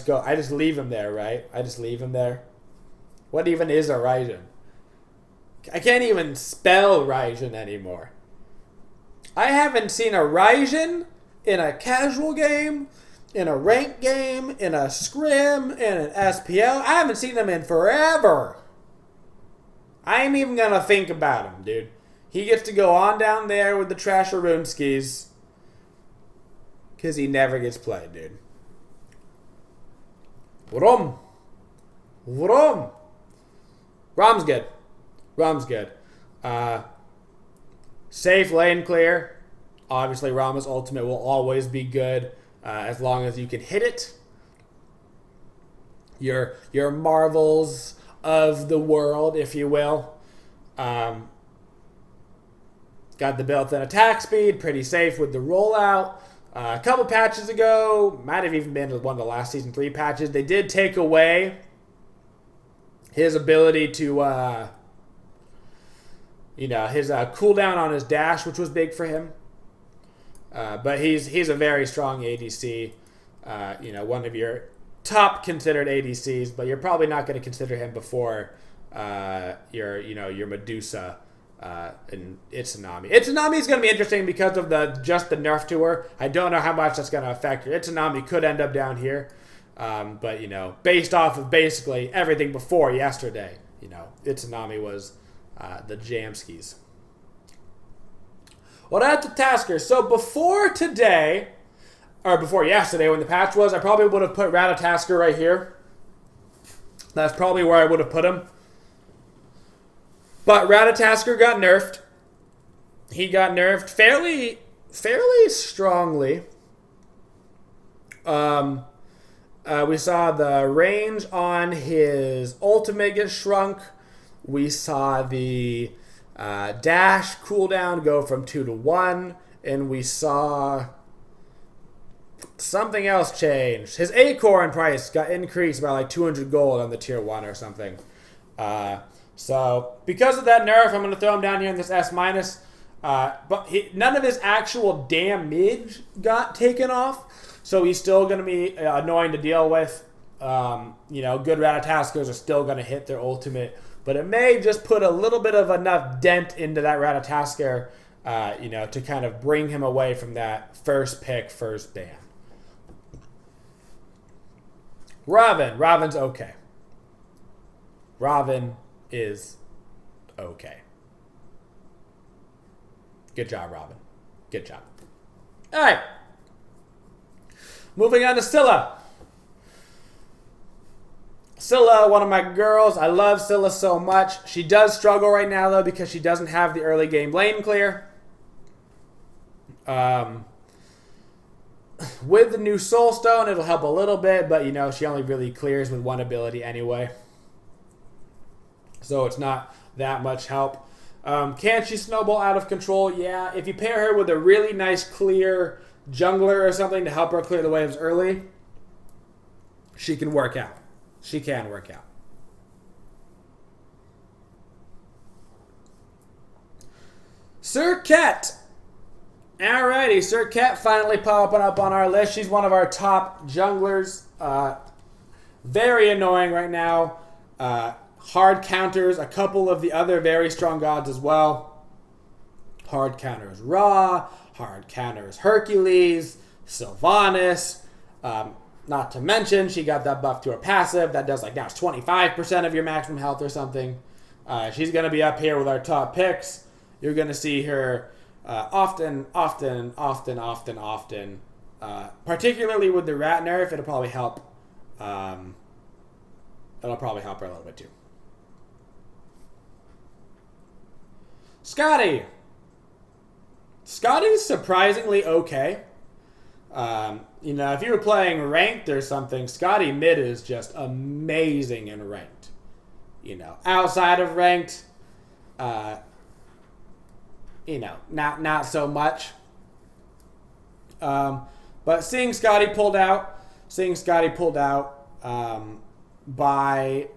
go? I just leave him there, right? I just leave him there. What even is a Raijin? I can't even spell Raijin anymore. I haven't seen a Raijin in a casual game, in a ranked game, in a scrim, in an SPL. I haven't seen them in forever. I ain't even gonna think about him, dude. He gets to go on down there with the Trasher Runeskies. Because he never gets played, dude. Rom. Rom's good. Safe lane clear. Obviously, Rama's ultimate will always be good as long as you can hit it. Your marvels of the world, if you will. Got the built-in attack speed, pretty safe with the rollout. A couple patches ago, might have even been one of the last Season 3 patches, they did take away his ability to, his cooldown on his dash, which was big for him. But he's a very strong ADC. One of your top considered ADCs, but you're probably not going to consider him before your Medusa and Itsunami. Itsunami is going to be interesting because of the nerf to her. I don't know how much that's going to affect her. Itsunami could end up down here, but based off of basically everything before yesterday, Itsunami was the Jamskis. Well, that's the Tasker. So before today, or before yesterday when the patch was, I probably would have put Ratatasker right here. That's probably where I would have put him. But Ratatasker got nerfed. He got nerfed fairly strongly. We saw the range on his ultimate get shrunk. We saw the dash cooldown go from 2 to 1. And we saw something else change. His Acorn price got increased by like 200 gold on the tier 1 or something. So because of that nerf, I'm going to throw him down here in this S-. But none of his actual damage got taken off. So he's still going to be annoying to deal with. Good Ratataskers are still going to hit their ultimate. But it may just put a little bit of enough dent into that Ratatasker, to kind of bring him away from that first pick, first ban. Robin's okay. Robin is okay. Good job, Robin. Good job. All right. Moving on to Scylla. Scylla, one of my girls. I love Scylla so much. She does struggle right now, though, because she doesn't have the early game lane clear. With the new Soul Stone, it'll help a little bit, but, she only really clears with one ability anyway. So it's not that much help. Can she snowball out of control? Yeah. If you pair her with a really nice clear jungler or something to help her clear the waves early, she can work out. She can work out. Serket. Alrighty, Serket finally popping up on our list. She's one of our top junglers. Very annoying right now. Hard counters a couple of the other very strong gods as well. Hard counters Ra. Hard counters Hercules. Sylvanas. Not to mention, she got that buff to her passive. That does now it's 25% of your maximum health or something. She's going to be up here with our top picks. You're going to see her often. Particularly with the rat nerf, it'll probably help. It'll probably help her a little bit too. Scotty. Scotty's surprisingly okay. If you were playing ranked or something, Scotty mid is just amazing in ranked. Outside of ranked, not so much. But seeing Scotty pulled out by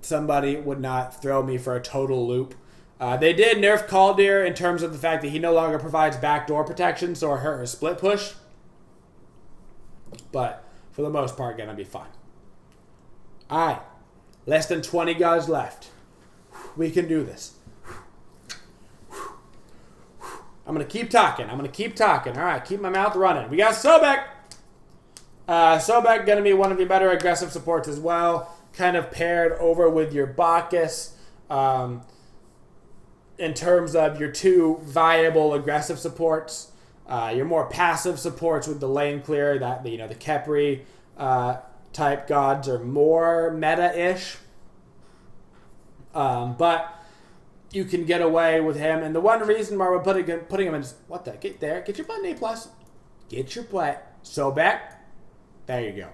somebody would not throw me for a total loop. They did nerf Kaldir in terms of the fact that he no longer provides backdoor protection, so her split push. But for the most part, gonna be fine. Alright. Less than 20 guys left. We can do this. I'm gonna keep talking. Alright, keep my mouth running. We got Sobek. Sobek gonna be one of your better aggressive supports as well. Kind of paired over with your Bacchus. In terms of your two viable aggressive supports. Your more passive supports with the lane clear, the Khepri type gods are more meta-ish. But you can get away with him. And the one reason why we're putting him in... What the... Get there. Get your button A+. Get your play. Sobek. There you go.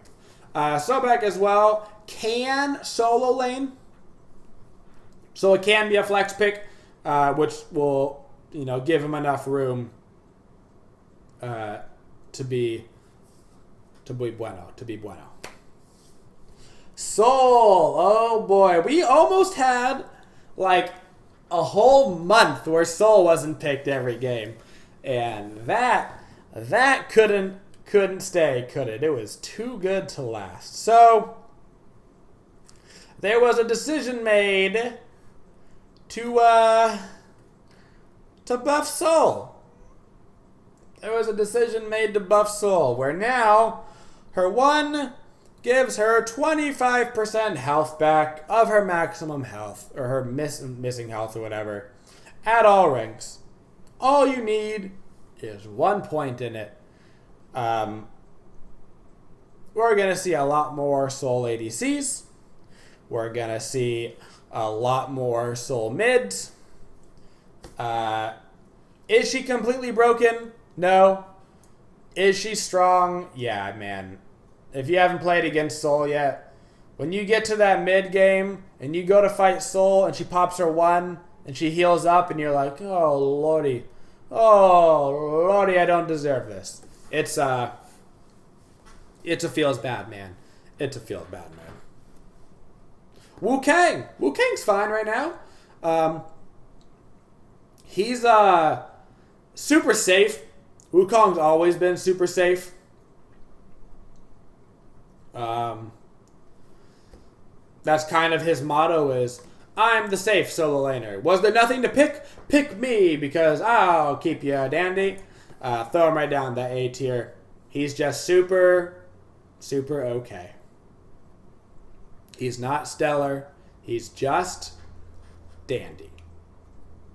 Sobek as well can solo lane. So it can be a flex pick, which will, give him enough room to be bueno. Soul, oh boy, we almost had like a whole month where Soul wasn't picked every game, and that couldn't stay, could it? It was too good to last. So there was a decision made to buff Soul. There was a decision made to buff Soul, where now her 1 gives her 25% health back of her maximum health, or her missing health, or whatever, at all ranks. All you need is 1 point in it. We're going to see a lot more Soul ADCs. We're going to see a lot more Soul mids. Is she completely broken? No. Is she strong? Yeah, man. If you haven't played against Soul yet, when you get to that mid game and you go to fight Soul and she pops her 1 and she heals up and you're like, oh lordy, I don't deserve this. It's a feels bad, man. It's a feels bad, man. Wu Kang's fine right now. He's super safe. Wukong's always been super safe. That's kind of his motto is, I'm the safe solo laner. Was there nothing to pick? Pick me, because I'll keep you dandy. Throw him right down the A tier. He's just super okay. He's not stellar. He's just dandy.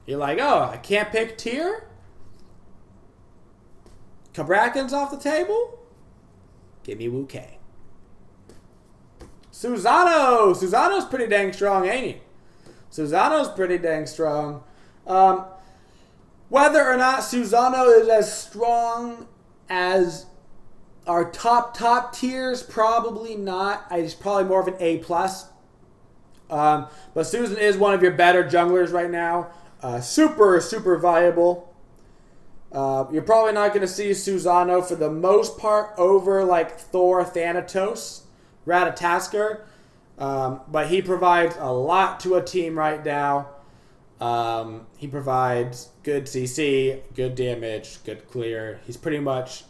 You're like, oh, I can't pick tier? Kabraken's off the table? Give me Wu Kang. Susano's pretty dang strong, ain't he? Susano's pretty dang strong. Whether or not Susano is as strong as our top tiers, probably not. He's probably more of an A+. But Susan is one of your better junglers right now. Super viable. You're probably not going to see Susano for the most part over like Thor, Thanatos, Ratatasker. But he provides a lot to a team right now. He provides good CC, good damage, good clear. He's pretty much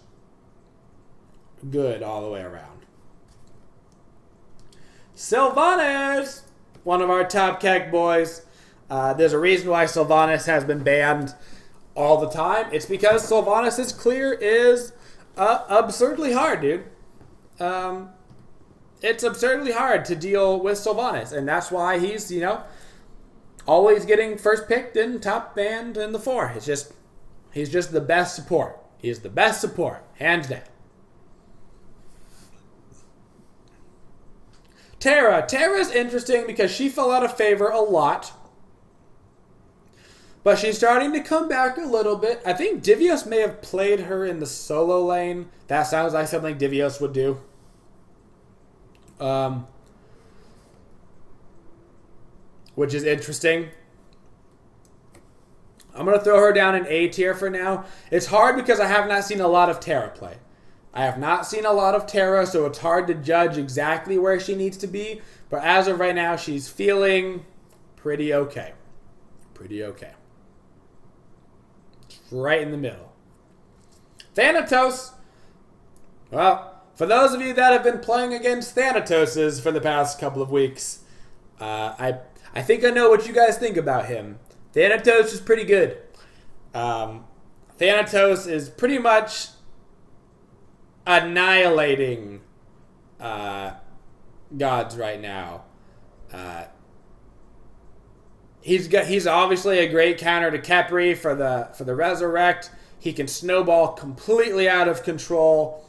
good all the way around. Sylvanas, one of our top kek boys. There's a reason why Sylvanas has been banned all the time. It's because Sylvanas' clear is absurdly hard, dude. It's absurdly hard to deal with Sylvanas, and that's why he's, always getting first picked and top banned in the 4. He's just the best support. He's the best support, hands down. Terra's interesting because she fell out of favor a lot. But she's starting to come back a little bit. I think Divios may have played her in the solo lane. That sounds like something Divios would do. Which is interesting. I'm going to throw her down in A tier for now. It's hard because I have not seen a lot of Terra play. I have not seen a lot of Terra, so it's hard to judge exactly where she needs to be. But as of right now, she's feeling pretty okay. Pretty okay. It's right in the middle. Thanatos. Well, for those of you that have been playing against Thanatoses for the past couple of weeks, I think I know what you guys think about him. Thanatos is pretty good. Thanatos is pretty much annihilating gods right now. He's obviously a great counter to Khepri for the Resurrect. He can snowball completely out of control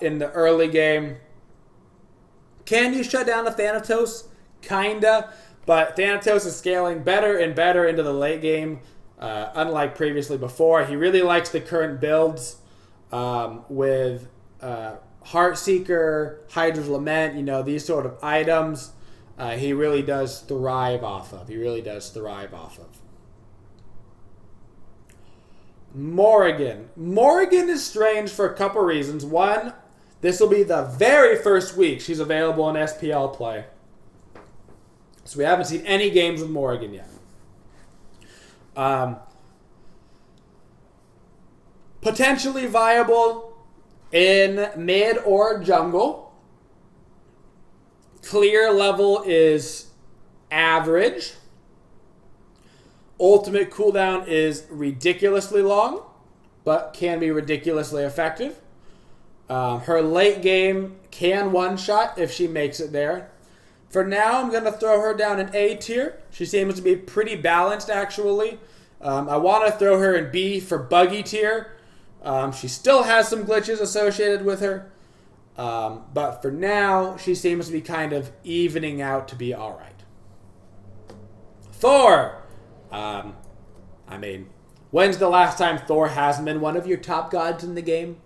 in the early game. Can you shut down a Thanatos? Kinda. But Thanatos is scaling better and better into the late game, unlike previously before. He really likes the current builds with Heartseeker, Hydra's Lament, these sort of items. He really does thrive off of. Morrigan. Morrigan is strange for a couple reasons. One, this will be the very first week she's available in SPL play. So we haven't seen any games with Morrigan yet. Potentially viable in mid or jungle. Clear level is average. Ultimate cooldown is ridiculously long, but can be ridiculously effective. Her late game can one-shot if she makes it there. For now, I'm going to throw her down in A tier. She seems to be pretty balanced, actually. I want to throw her in B for buggy tier. She still has some glitches associated with her. But for now, she seems to be kind of evening out to be all right. Thor. When's the last time Thor hasn't been one of your top gods in the game?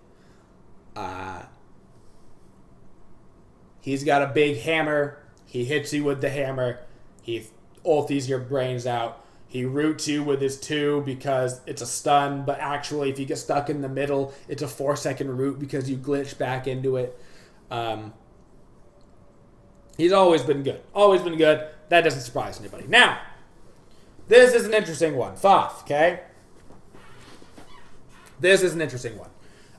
He's got a big hammer. He hits you with the hammer. He ulties your brains out. He roots you with his 2 because it's a stun, but actually if you get stuck in the middle, it's a 4-second root because you glitch back into it. He's always been good. Always been good. That doesn't surprise anybody. Now, this is an interesting one. Thoth, okay? This is an interesting one.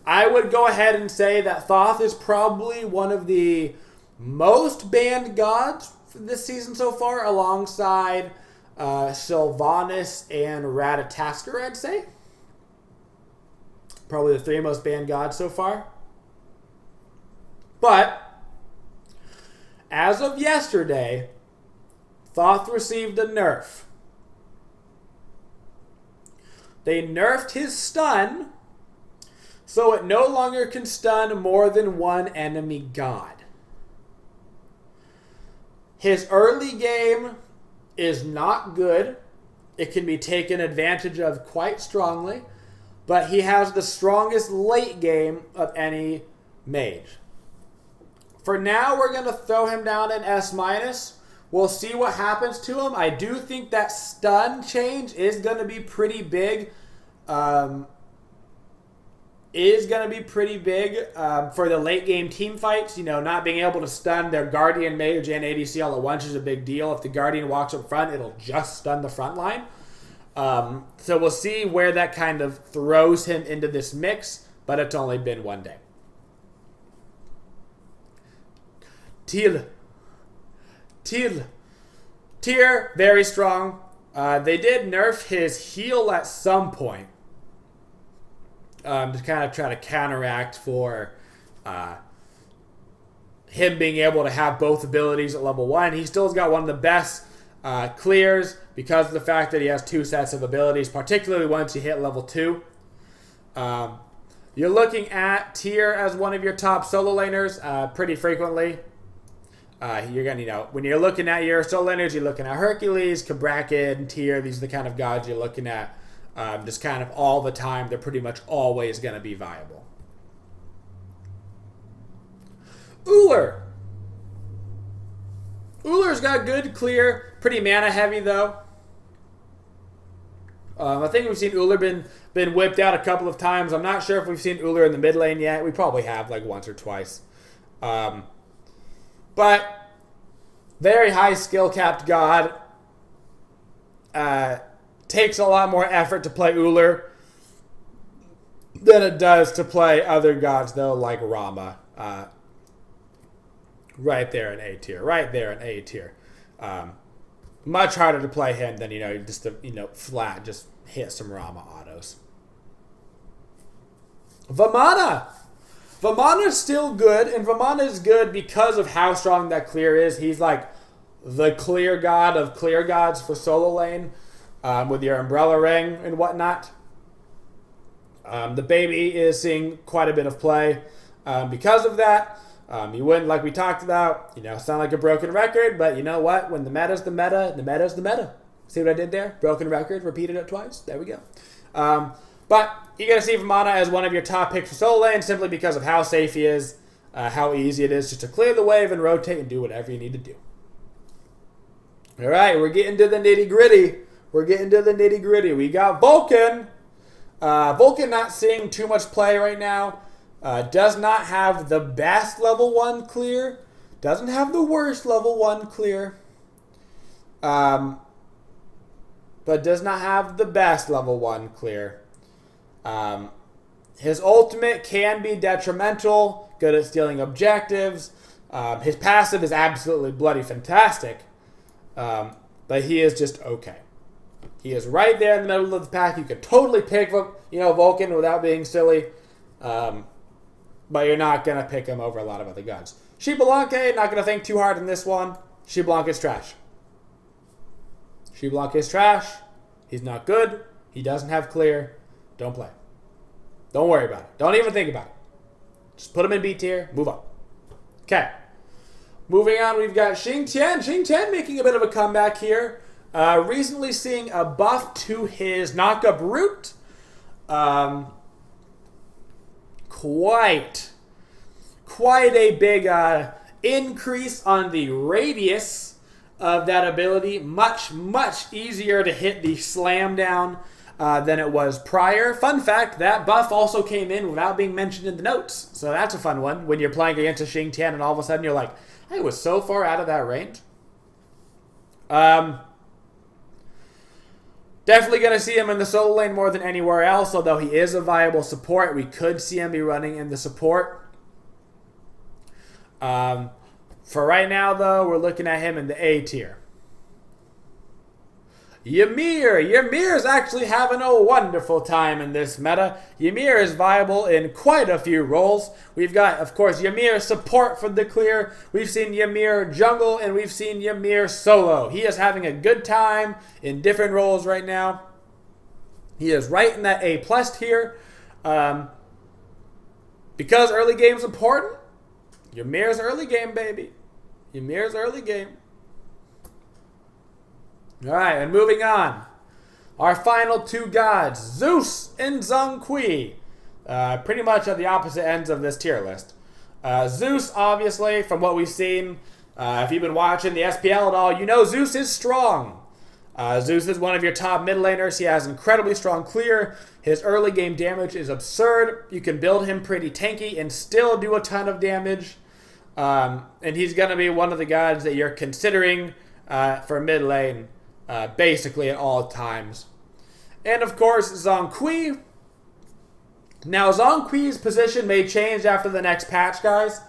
I would go ahead and say that Thoth is probably one of the most banned gods this season so far, alongside Sylvanas and Ratatasker, I'd say. Probably the 3 most banned gods so far. But, as of yesterday, Thoth received a nerf. They nerfed his stun, so it no longer can stun more than one enemy god. His early game is not good. It can be taken advantage of quite strongly, but he has the strongest late game of any mage. For now, we're going to throw him down in S-. We'll see what happens to him. I do think that stun change is going to be pretty big. For the late game team fights. You know, not being able to stun their Guardian, Mage, and ADC all at once is a big deal. If the Guardian walks up front, it'll just stun the front line. So we'll see where that kind of throws him into this mix, but it's only been one day. Tyr, very strong. They did nerf his heal at some point. To kind of try to counteract for him being able to have both abilities at level 1. He still's got one of the best clears because of the fact that he has 2 sets of abilities, particularly once you hit level 2. You're looking at Tyr as one of your top solo laners pretty frequently. You're gonna, when you're looking at your solo laners, you're looking at Hercules, Khepri, and Tyr. These are the kind of gods you're looking at. Just kind of all the time. They're pretty much always going to be viable. Woojer. Woojer's got good clear, pretty mana heavy though. I think we've seen Woojer been whipped out a couple of times. I'm not sure if we've seen Woojer in the mid lane yet. We probably have like once or twice. But very high skill capped god. Takes a lot more effort to play Woojer than it does to play other gods, though, like Rama. Right there in A tier. Right there in A tier. Much harder to play him than, just to, flat, just hit some Rama autos. Vamana. Vamana is still good, and Vamana is good because of how strong that clear is. He's like the clear god of clear gods for solo lane. With your umbrella ring and whatnot. The baby is seeing quite a bit of play because of that. You wouldn't, like we talked about, sound like a broken record, but you know what? When the meta's the meta, the meta's the meta. See what I did there? Broken record, repeated it twice. There we go. But you're going to see Vamana as one of your top picks for solo lane simply because of how safe he is, how easy it is just to clear the wave and rotate and do whatever you need to do. All right, we're getting to the nitty-gritty. We got Vulcan. Vulcan not seeing too much play right now. Does not have the best level 1 clear. Doesn't have the worst level 1 clear. But does not have the best level 1 clear. His ultimate can be detrimental. Good at stealing objectives. His passive is absolutely bloody fantastic. But he is just okay. He is right there in the middle of the pack. You could totally pick, Vulcan without being silly. But you're not going to pick him over a lot of other guns. Xbalanque, not going to think too hard in this one. Xbalanque is trash. Xbalanque is trash. He's not good. He doesn't have clear. Don't play. Don't worry about it. Don't even think about it. Just put him in B tier. Move on. Okay. Moving on, we've got Xing Tian. Xing Tian making a bit of a comeback here. Recently seeing a buff to his knockup root. Quite a big increase on the radius of that ability. Much easier to hit the slam down than it was prior. Fun fact, that buff also came in without being mentioned in the notes. So that's a fun one when you're playing against a Xing Tian and all of a sudden you're like, I was so far out of that range. Definitely going to see him in the solo lane more than anywhere else, although he is a viable support. We could see him be running in the support. For right now, though, we're looking at him in the A tier. Ymir. Ymir is actually having a wonderful time in this meta. Ymir is viable in quite a few roles. We've got, of course, Ymir support for the clear. We've seen Ymir jungle, and we've seen Ymir solo. He is having a good time in different roles right now. He is right in that A+ tier. Because early game is important, Ymir's early game, baby. Ymir's early game. All right, and moving on. Our final two gods, Zeus and Zhong Kui. Pretty much at the opposite ends of this tier list. Zeus, obviously, from what we've seen, if you've been watching the SPL at all, you know Zeus is strong. Zeus is one of your top mid laners. He has incredibly strong clear. His early game damage is absurd. You can build him pretty tanky and still do a ton of damage. And he's going to be one of the gods that you're considering for mid lane. Basically at all times. And of course, Zhong Kui. Now, Zhong Kui's position may change after the next patch, guys.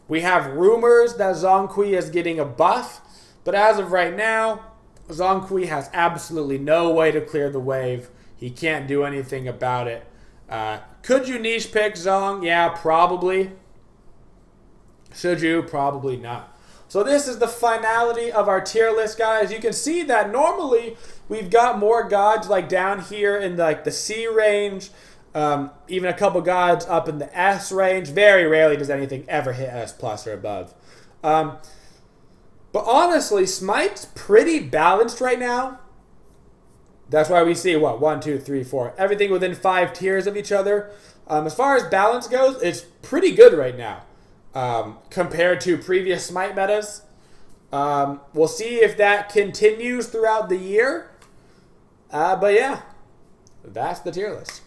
We have rumors that Zhong Kui is getting a buff. But as of right now, Zhong Kui has absolutely no way to clear the wave. He can't do anything about it. Could you niche pick Zhong? Yeah, probably. Should you? Probably not. So this is the finality of our tier list, guys. You can see that normally we've got more gods like down here in the C range, even a couple gods up in the S range. Very rarely does anything ever hit S+ or above. But honestly, Smite's pretty balanced right now. That's why we see, 1, 2, 3, 4. Everything within 5 tiers of each other. As far as balance goes, it's pretty good right now. Compared to previous Smite metas. We'll see if that continues throughout the year. But yeah, that's the tier list.